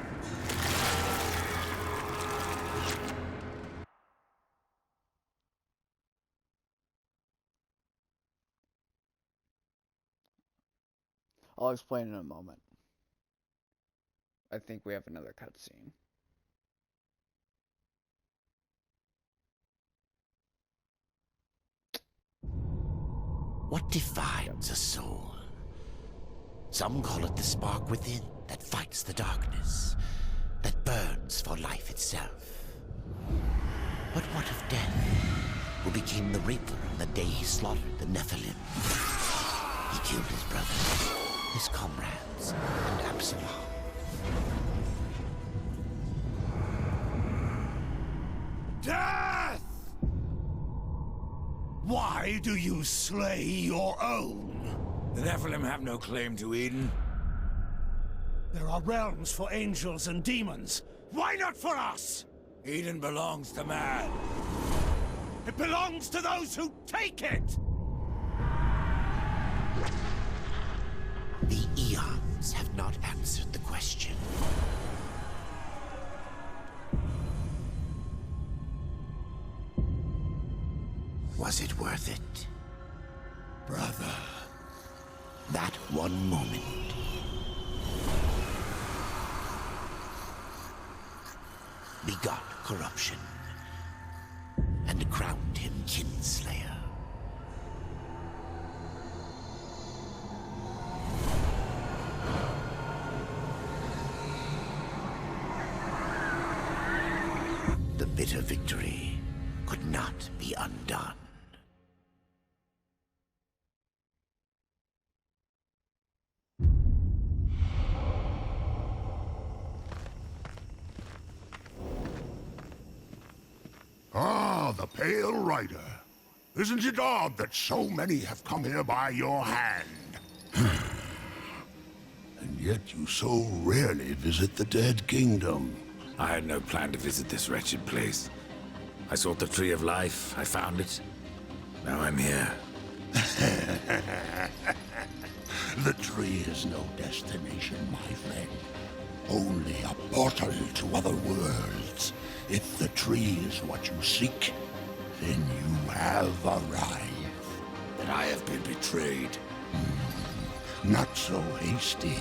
A: I'll explain in a moment. I think we have another cutscene.
H: What defines a soul? Some call it the spark within that fights the darkness, that burns for life itself. But what of death, who became the Reaper on the day he slaughtered the Nephilim? He killed his brothers, his comrades, and Absalom.
D: Death! Why do you slay your own?
G: The Nephilim have no claim to Eden.
D: There are realms for angels and demons. Why not for us?
G: Eden belongs to man.
D: It belongs to those who take it!
H: The eons have not answered the question. Was it worth it?
C: Brother.
H: That one moment. Begot corruption. And crowned him kinslayer. The bitter victory could not be undone.
C: Ah, the Pale Rider. Isn't it odd that so many have come here by your hand? And yet you so rarely visit the Dead Kingdom.
G: I had no plan to visit this wretched place. I sought the Tree of Life, I found it. Now I'm here.
C: The tree is no destination, my friend. Only a portal to other worlds. If the tree is what you seek, then you have arrived.
G: That I have been betrayed.
C: Not so hasty.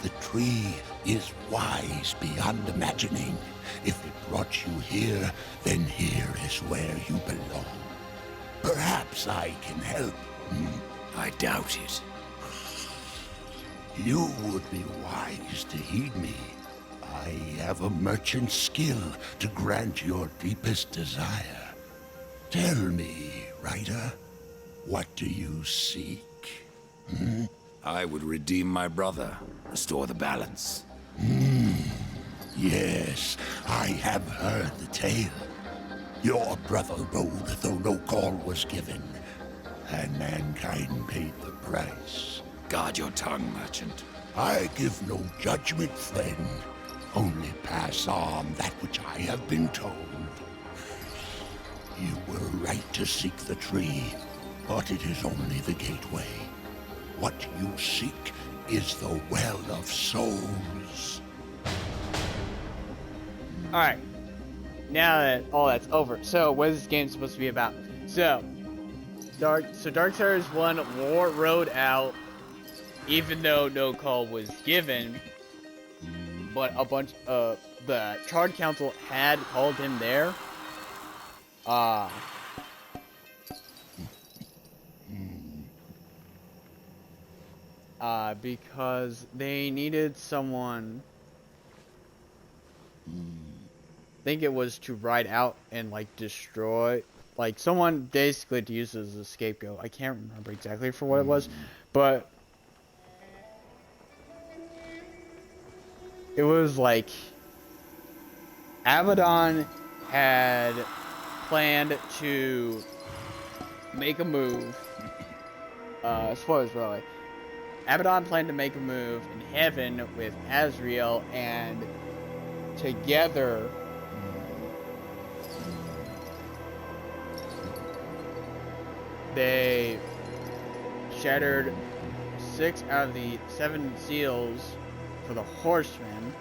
C: The tree is wise beyond imagining. If it brought you here, then here is where you belong. Perhaps I can help.
G: I doubt it.
C: You would be wise to heed me. I have a merchant's skill to grant your deepest desire. Tell me, Rider, what do you seek?
G: I would redeem my brother, restore the balance.
C: Yes, I have heard the tale. Your brother rode though no call was given, and mankind paid the price.
G: Guard your tongue, merchant.
C: I give no judgment, friend. Only pass on that which I have been told. You were right to seek the tree, but it is only the gateway. What you seek is the Well of Souls.
A: Alright. Now that all that's over. So, what is this game supposed to be about? So, Darksiders 1 rode out, even though no call was given. but a bunch of the Charred Council had called him there. Because they needed someone. I think it was to ride out and like destroy, like someone basically to use as a scapegoat. I can't remember exactly for what it was, but it was like Abaddon had planned to make a move. Spoilers, really. Abaddon planned to make a move in heaven with Azrael, and together they shattered 6 out of the 7 seals for the Horsemen,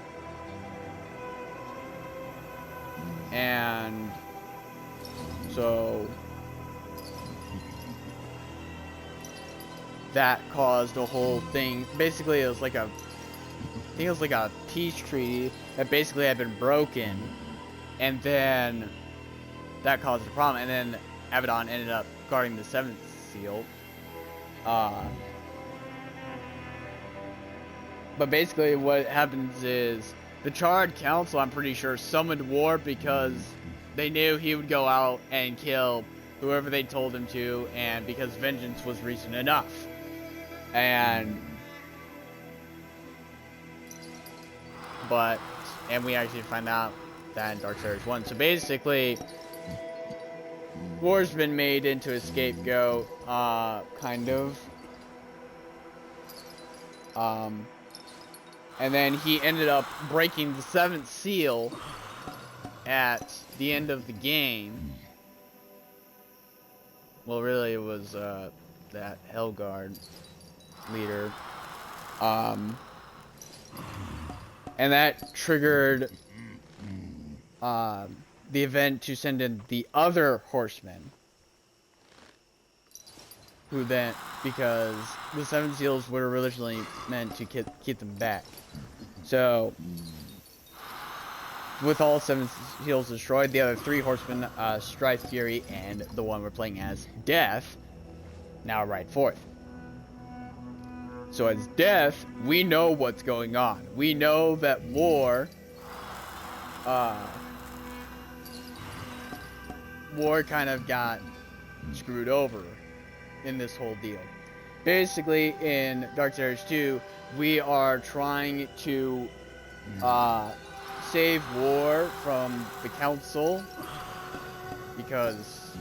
A: and so that caused the whole thing. Basically, it was like I think it was like a peace treaty that basically had been broken, and then that caused a problem, and then Abaddon ended up guarding the 7th seal. But basically what happens is the Charred Council, I'm pretty sure, summoned war because they knew he would go out and kill whoever they told him to, and because vengeance was reason enough. And we actually find out that in Darksiders 1. So basically, War's been made into a scapegoat, kind of. And then he ended up breaking the 7th seal at the end of the game. Well, really, it was that Helgard leader. And that triggered the event to send in the other horsemen. Who then, because the 7 seals were originally meant to keep them back. So, with all 7 seals destroyed, the other 3 horsemen, Strife, Fury, and the one we're playing as, Death, now ride forth. So as Death, we know what's going on. We know that War kind of got screwed over in this whole deal. Basically, in Darksiders 2, we are trying to save War from the Council because,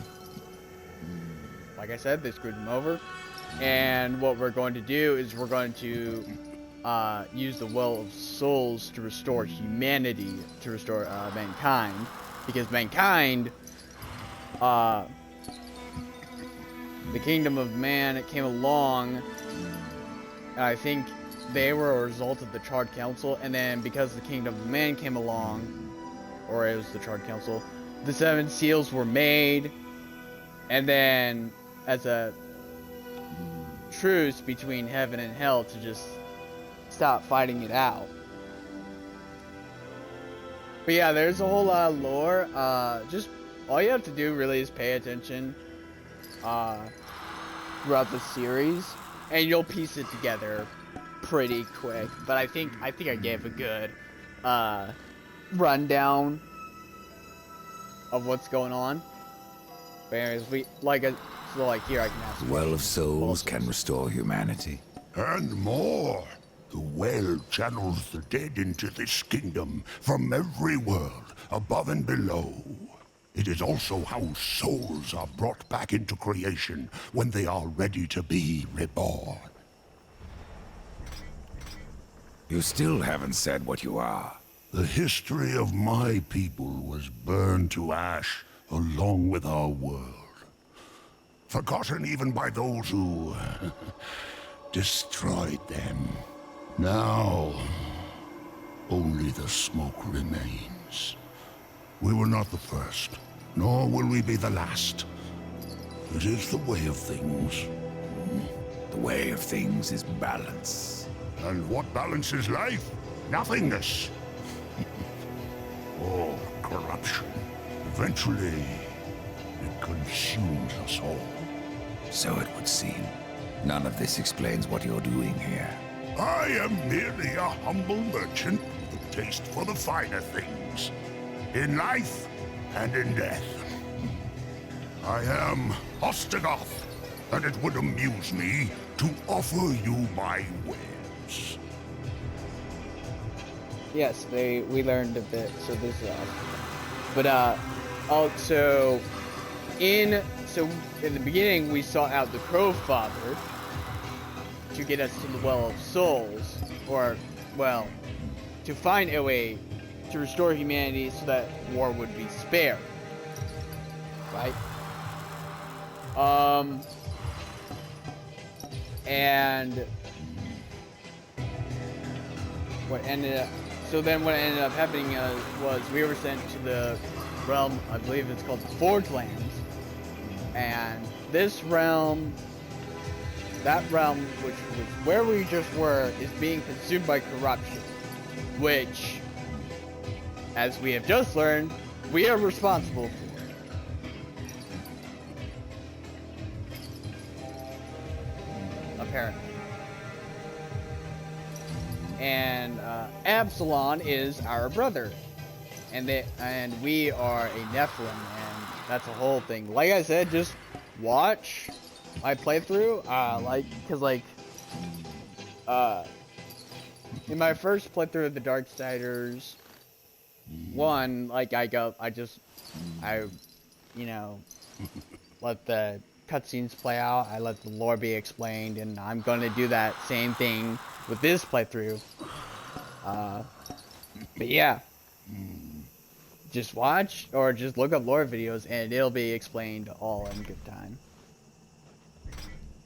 A: like I said, they screwed him over. And what we're going to do is we're going to use the Well of Souls to restore humanity, to restore mankind, because mankind, the kingdom of man came along, and I think they were a result of the Charred Council, and then because the kingdom of man came along, or it was the Charred Council, the 7 seals were made, and then as a truce between heaven and hell to just stop fighting it out. But yeah, there's a whole lot of lore. Just all you have to do really is pay attention throughout the series, and you'll piece it together pretty quick. But I think I gave a good rundown of what's going on. But anyways, here I can ask.
G: The Well of Souls can restore humanity.
C: And more. The well channels the dead into this kingdom from every world, above and below. It is also how souls are brought back into creation when they are ready to be reborn.
G: You still haven't said what you are.
C: The history of my people was burned to ash along with our world. Forgotten even by those who destroyed them. Now, only the smoke remains. We were not the first, nor will we be the last. It is the way of things.
G: The way of things is balance.
C: And what balances life? Nothingness. Oh, corruption. Eventually, it consumes us all.
G: So it would seem. None of this explains what you're doing here.
C: I am merely a humble merchant with a taste for the finer things. In life and in death. I am Ostagoth, and it would amuse me to offer you my wares.
A: Yes, we learned a bit, so this is awesome. But also in the beginning we sought out the Crow Father to get us to the Well of Souls, or well, to find a way to restore humanity so that war would be spared. Right? And what ended up what ended up happening was we were sent to the realm, I believe it's called the Forge Lands, and this realm, that realm which was where we just were, is being consumed by corruption, which, as we have just learned, we are responsible for. Apparently. And Absalon is our brother, and we are a Nephilim, and that's a whole thing. Like I said, just watch my playthrough, in my first playthrough of the Darksiders 1, you know, let the cutscenes play out, I let the lore be explained, and I'm gonna do that same thing with this playthrough. But yeah, just watch or just look up lore videos and it'll be explained all in good time.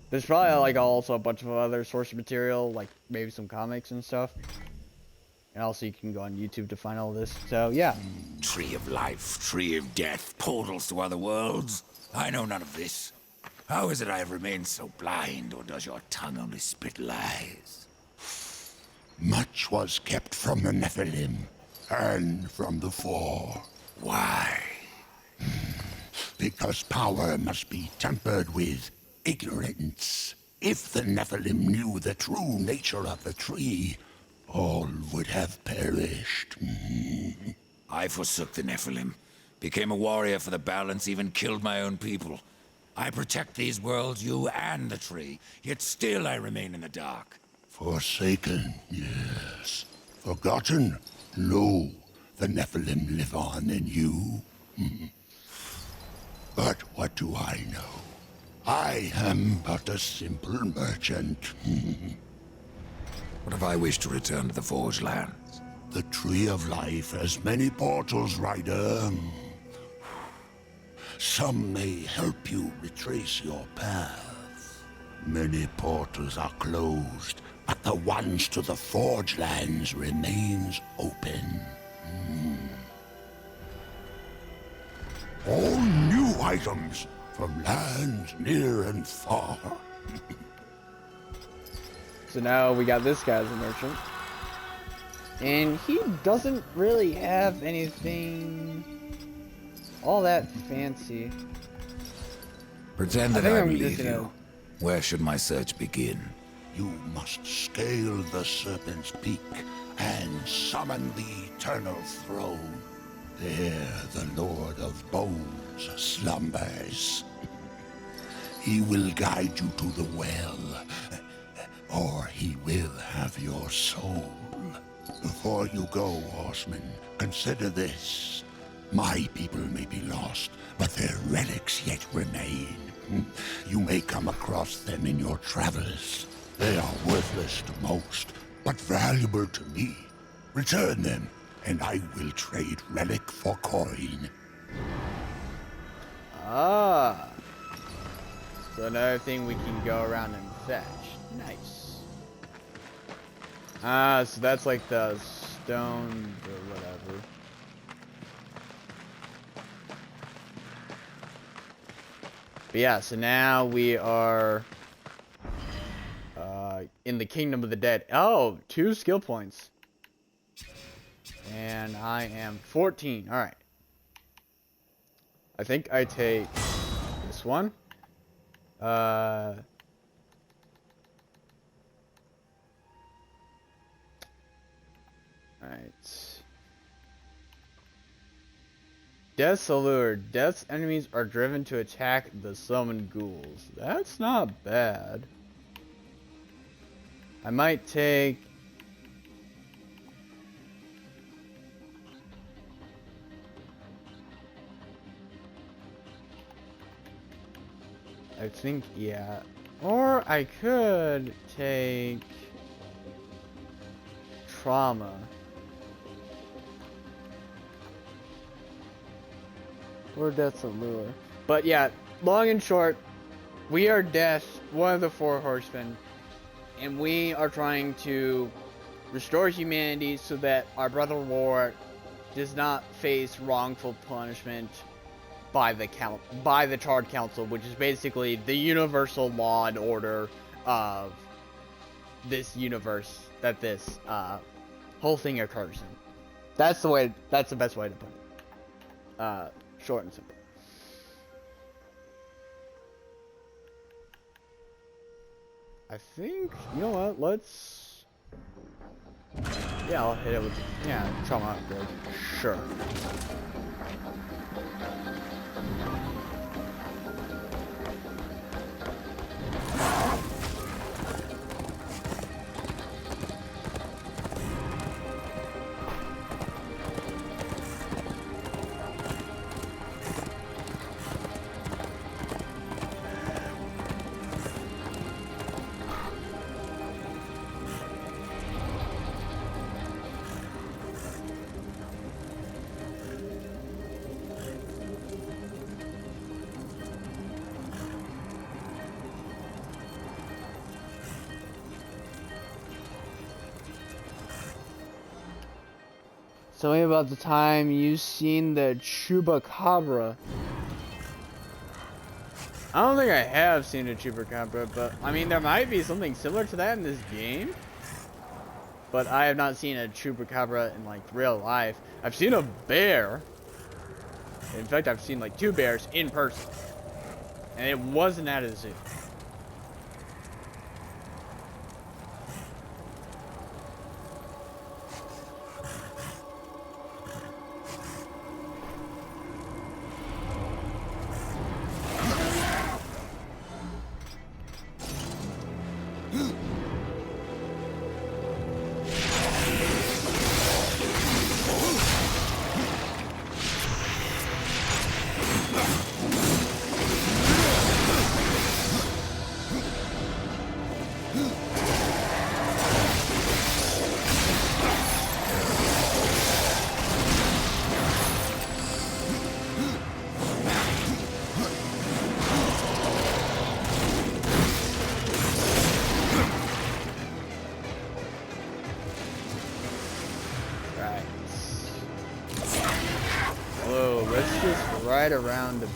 A: There's probably also a bunch of other source material, like maybe some comics and stuff. And also you can go on YouTube to find all this. So yeah.
G: Tree of life, tree of death, portals to other worlds. I know none of this. How is it I have remained so blind, or does your tongue only spit lies?
C: Much was kept from the Nephilim, and from the Four.
G: Why?
C: Because power must be tempered with ignorance. If the Nephilim knew the true nature of the tree, all would have perished.
G: I forsook the Nephilim, became a warrior for the balance, even killed my own people. I protect these worlds, you and the tree, yet still I remain in the dark.
C: Forsaken, yes. Forgotten? No. The Nephilim live on in you. But what do I know? I am but a simple merchant.
G: What if I wish to return to the Forge Lands?
C: The Tree of Life has many portals, Rider. Some may help you retrace your path. Many portals are closed, but the ones to the Forge Lands remains open. All new items from lands near and far.
A: So now we got this guy as a merchant. And he doesn't really have anything all that fancy.
G: Pretend that
A: think
G: I
A: I'm
G: believe
A: just gonna-
G: you. Where should my search begin?
C: You must scale the Serpent's Peak and summon the Eternal Throne. There the Lord of Bones slumbers. He will guide you to the well, or he will have your soul. Before you go, horseman, consider this. My people may be lost, but their relics yet remain. You may come across them in your travels. They are worthless to most, but valuable to me. Return them, and I will trade relic for coin.
A: Ah. So another thing we can go around and fetch. Nice. Ah, so that's like the stone or whatever. But yeah, so now we are in the Kingdom of the Dead. Oh, 2 skill points. And I am 14. Alright. I think I take this one. Alright. Death's Allure. Death's enemies are driven to attack the summoned ghouls. That's not bad. I might take... I think, yeah. Or I could take... Trauma. Or Death's Allure. But yeah, long and short, we are Death, one of the 4 horsemen. And we are trying to restore humanity so that our brother War does not face wrongful punishment by the Charred Council, which is basically the universal law and order of this universe that this whole thing occurs in. That's the best way to put it. Short and simple. I think, you know what, let's... Yeah, I'll hit it with, trauma upgrade. Sure. Tell me about the time you seen the Chupacabra. I don't think I have seen a Chupacabra, but I mean there might be something similar to that in this game. But I have not seen a Chupacabra in like real life. I've seen a bear. In fact, I've seen like 2 bears in person. And it wasn't at a zoo. Right around a bit.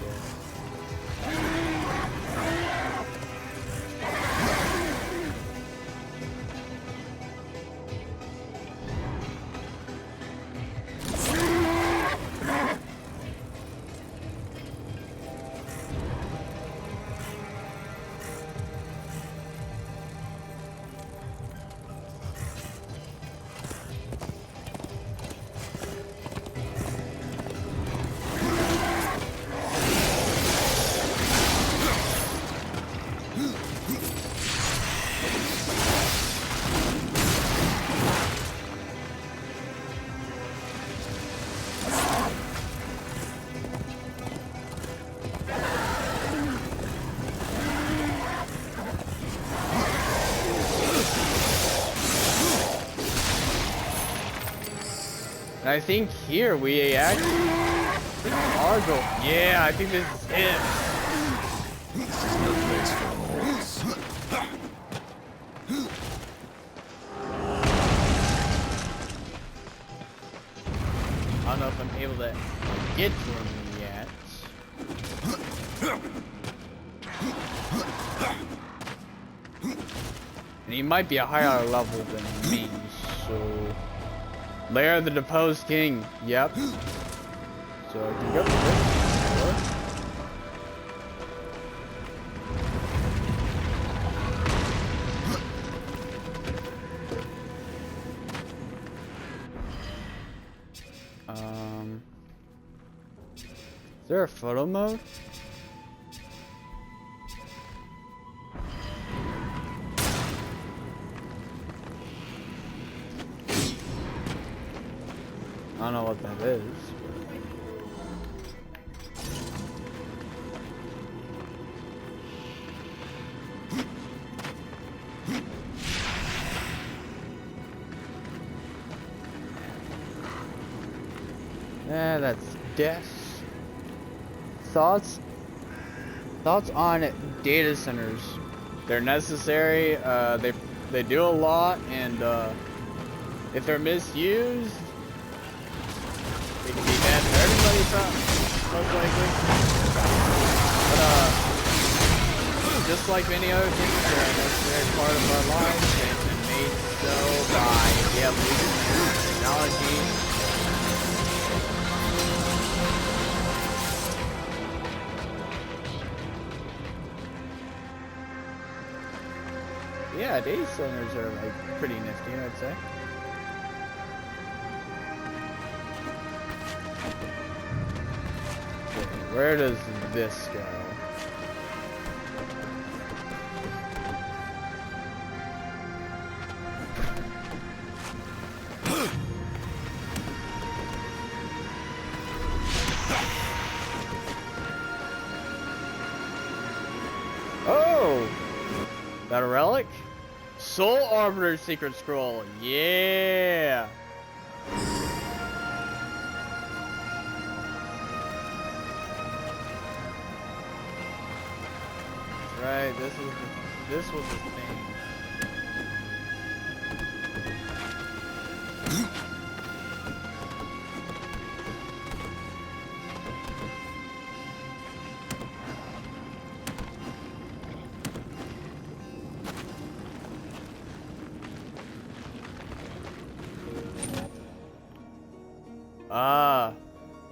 A: I think here we actually are going. Yeah, I think this is it. I don't know if I'm able to get to him yet. And he might be a higher level than me, so... Lair of the deposed king. Yep. So I can go to this door. Is there a photo mode? I don't know what that is. Yeah, that's death. Thoughts on data centers. They're necessary. They do a lot, and if they're misused, it can be bad for everybody, most likely. But just like many other things, they're a necessary part of our lives. They've been made so by the evolution of technology. Yeah, data centers are like pretty nifty, I'd say. Okay, where does this go? Oh! That a relic? Soul Arbiter Secret Scroll. Yeah! That's right, this was the thing.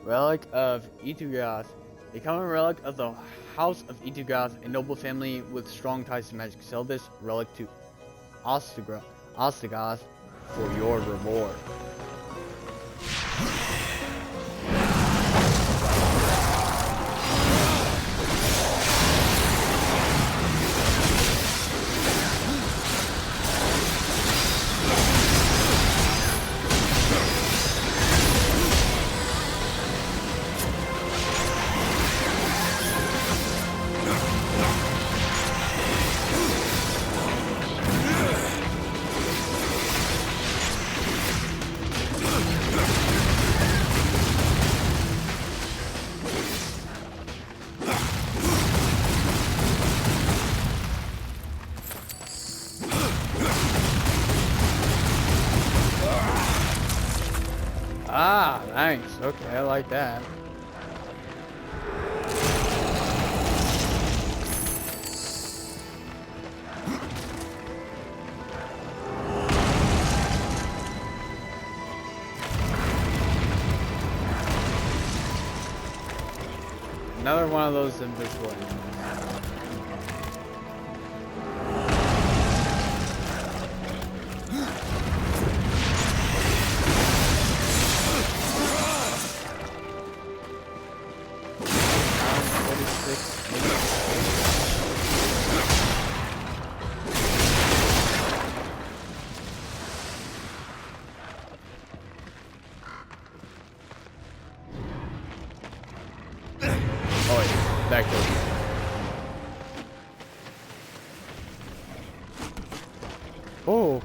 A: Relic of Itugath. A common relic of the House of Itugath, a noble family with strong ties to magic. Sell this relic to Ostagoth for your reward. Ah, thanks. Okay, I like that. Another one of those invisible enemies. That goes. Oh.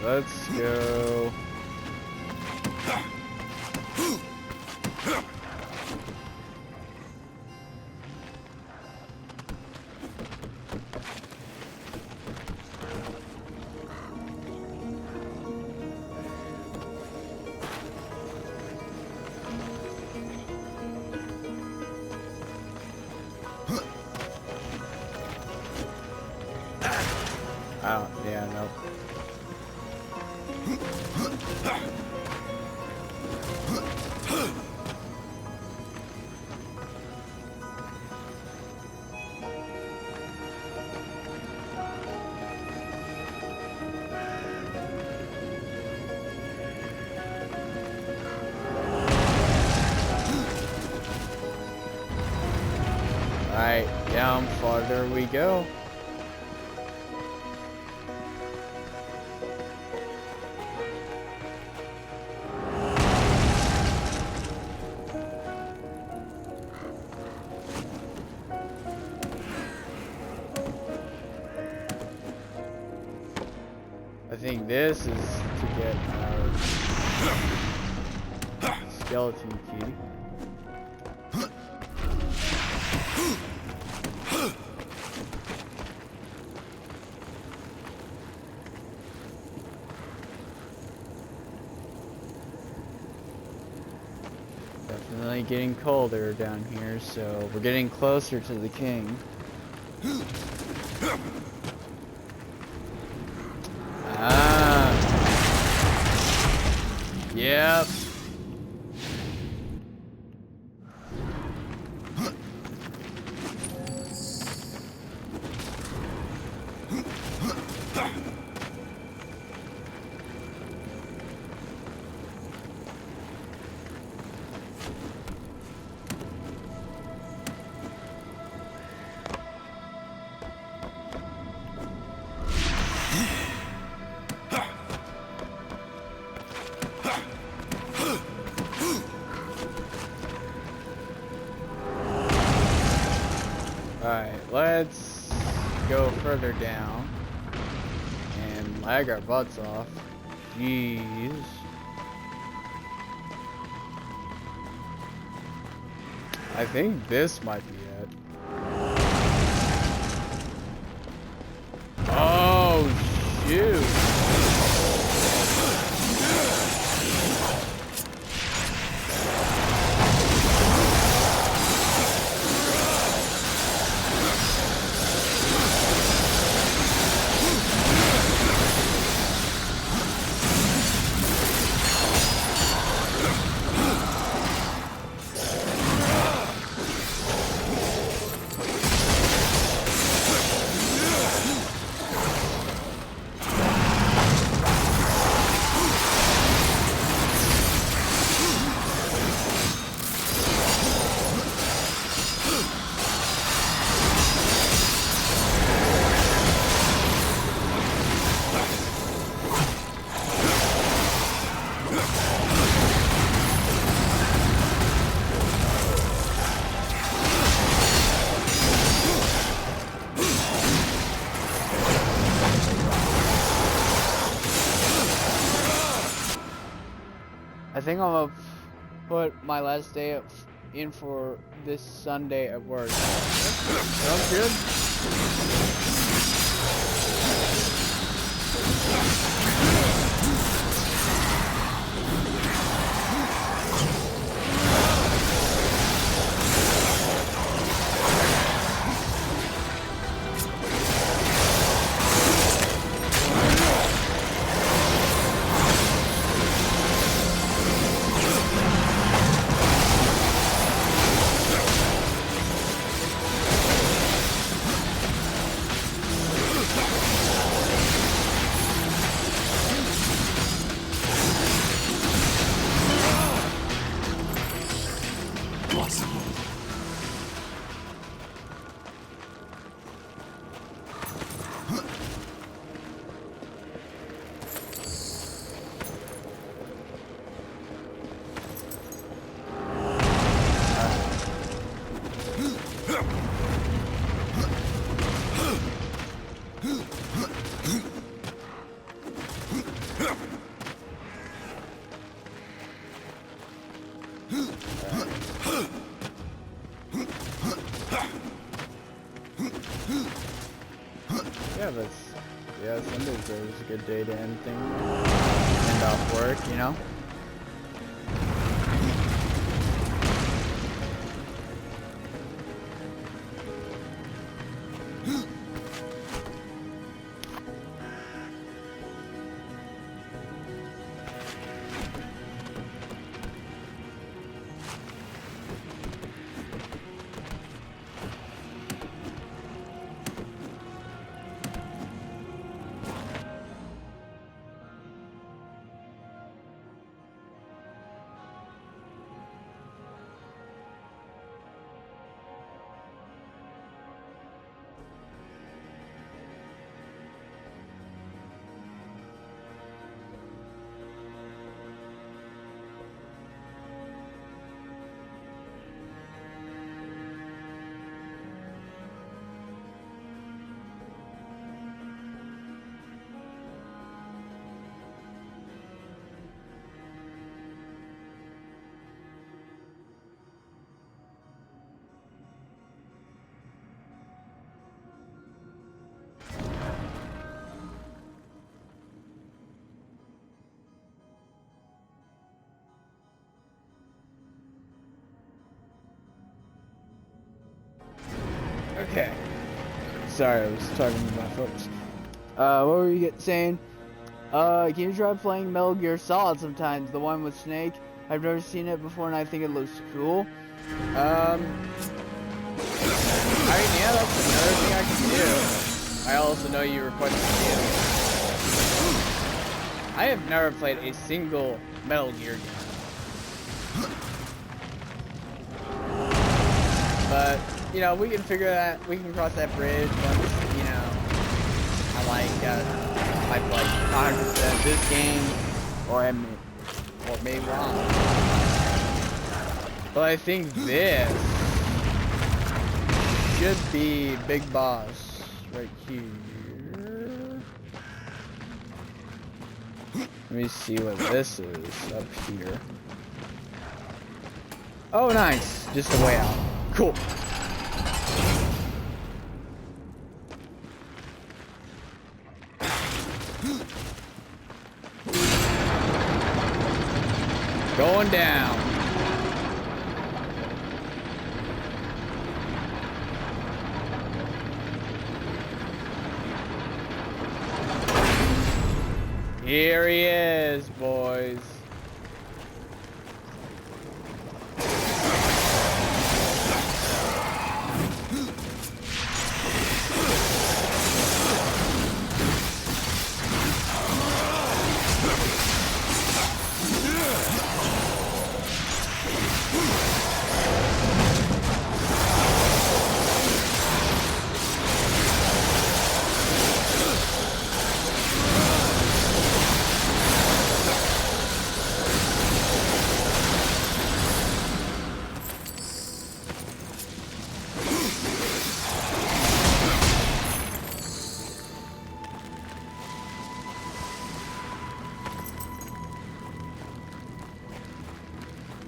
A: let's go. Oh, yeah, nope. Alright, down farther we go. I think this is to get our skeleton key. Definitely getting colder down here, so we're getting closer to the king. Ah. Yep. Alright, let's go further down and lag our butts off. Jeez. I think this might be it. Oh, shoot. I think I'm gonna put my last day in for this Sunday at work. Sounds good. Yeah, Sunday's always a good day to end off work, you know? Okay. Sorry, I was talking to my folks. What were you saying? Can you try playing Metal Gear Solid sometimes? The one with Snake? I've never seen it before and I think it looks cool. Yeah, that's another thing I can do. I also know you requested it. I have never played a single Metal Gear game. But, you know, we can figure that, we can cross that bridge once, you know, I like 100% this game, or maybe wrong. But I think this should be Big Boss right here. Let me see what this is up here. Oh, nice. Just a way out. Cool. Going down. Here he is, boys.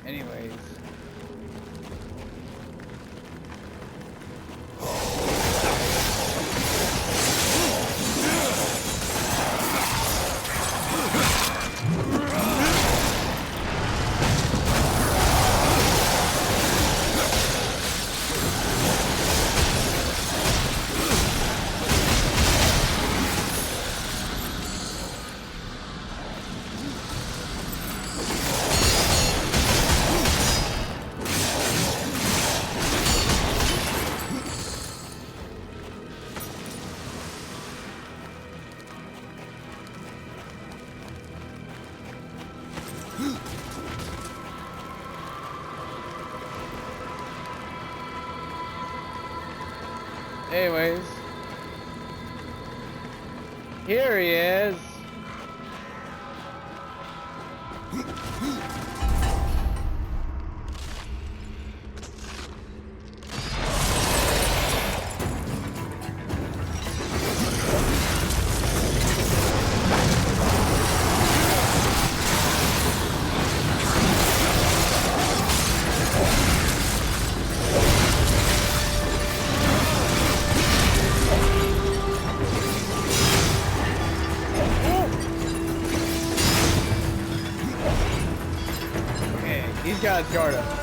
A: Anyways. Anyways, here he is. on, Scarta.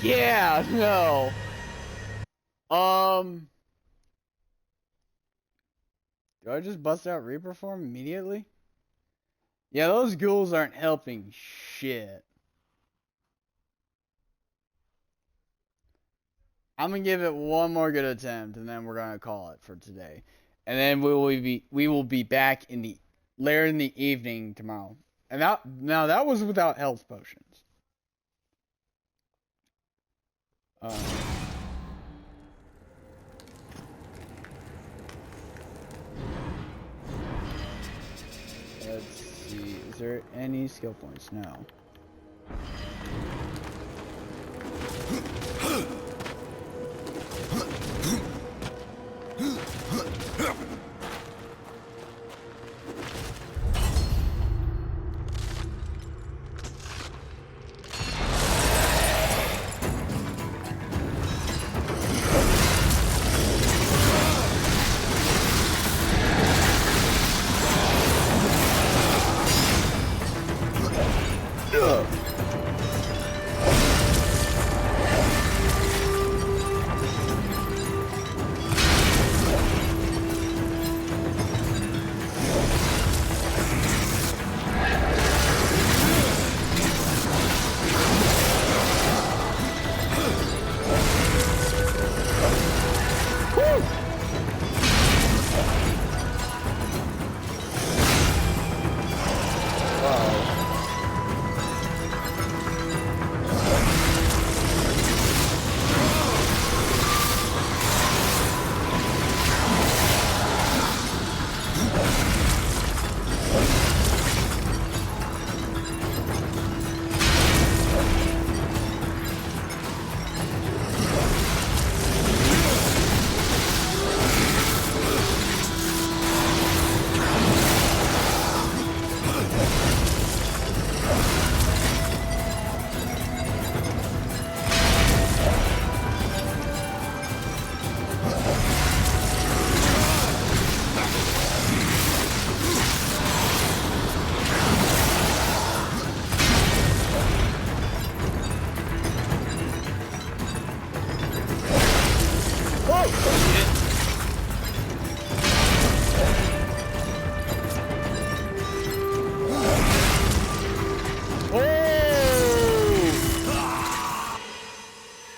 A: Yeah, no. Do I just bust out Reaper form immediately? Yeah, those ghouls aren't helping shit. I'm gonna give it one more good attempt, and then we're gonna call it for today. And then we will be back in the later in the evening tomorrow. And that was without health potions. Let's see. Is there any skill points? No.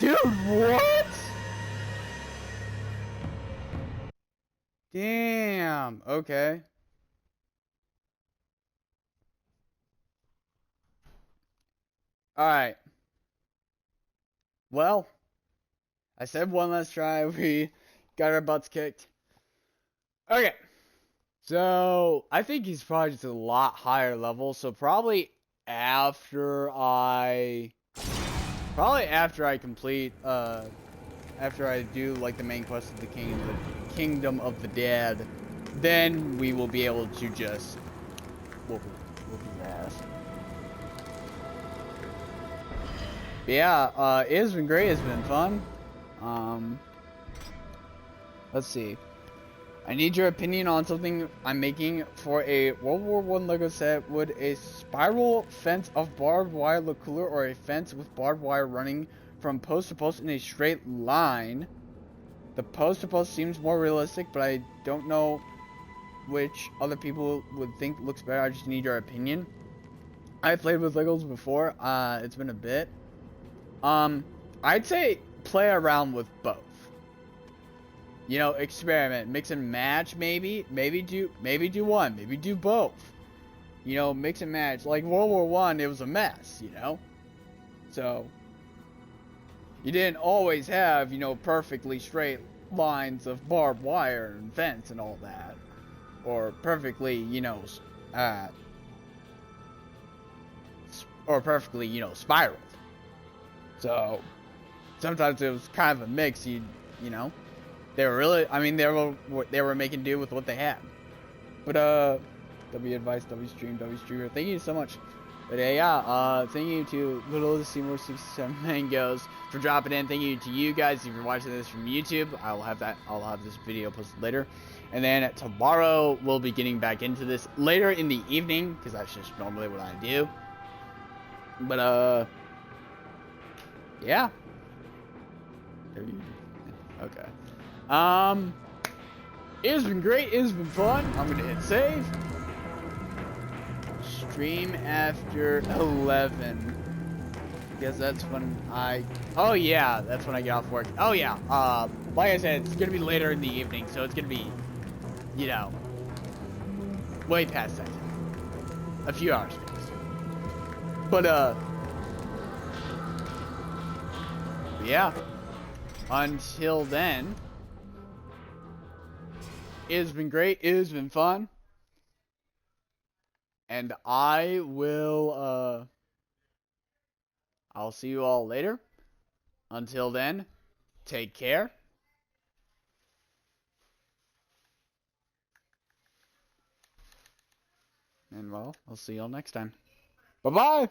A: Dude, what? Damn, okay. Alright. Well, I said one last try. We got our butts kicked. Okay. So, I think he's probably just a lot higher level. So, probably after I complete, after I do, like, the main quest of the Kingdom of the Dead, then we will be able to just whoop his ass. But yeah, it has been great. It's been fun. Let's see. I need your opinion on something I'm making for a World War I Lego set. Would a spiral fence of barbed wire look cooler, or a fence with barbed wire running from post to post in a straight line? The post to post seems more realistic, but I don't know which other people would think looks better. I just need your opinion. I played with Legos before. It's been a bit. I'd say play around with both. You know, experiment, mix and match, maybe do one, maybe do both. You know, mix and match. Like World War I, it was a mess, you know? So, you didn't always have, you know, perfectly straight lines of barbed wire and fence and all that. Or perfectly, you know, spiraled. So, sometimes it was kind of a mix, you know? They were really, I mean, they were making do with what they had. But, W advice, W stream, W streamer, thank you so much. But yeah, thank you to Little Seymour 67 Mangoes for dropping in. Thank you to you guys if you're watching this from YouTube. I'll have this video posted later. And then tomorrow we'll be getting back into this later in the evening, because that's just normally what I do. But yeah. Okay. It's been great. It's been fun. I'm gonna hit save. Stream after 11. Because that's when oh yeah, that's when I get off work. Oh yeah, like I said, it's gonna be later in the evening, so it's gonna be, you know, way past that time. A few hours past. But, yeah. Until then, it's been great. It's been fun. And I will, I'll see you all later. Until then, take care. And well, I'll see y'all next time. Bye-bye.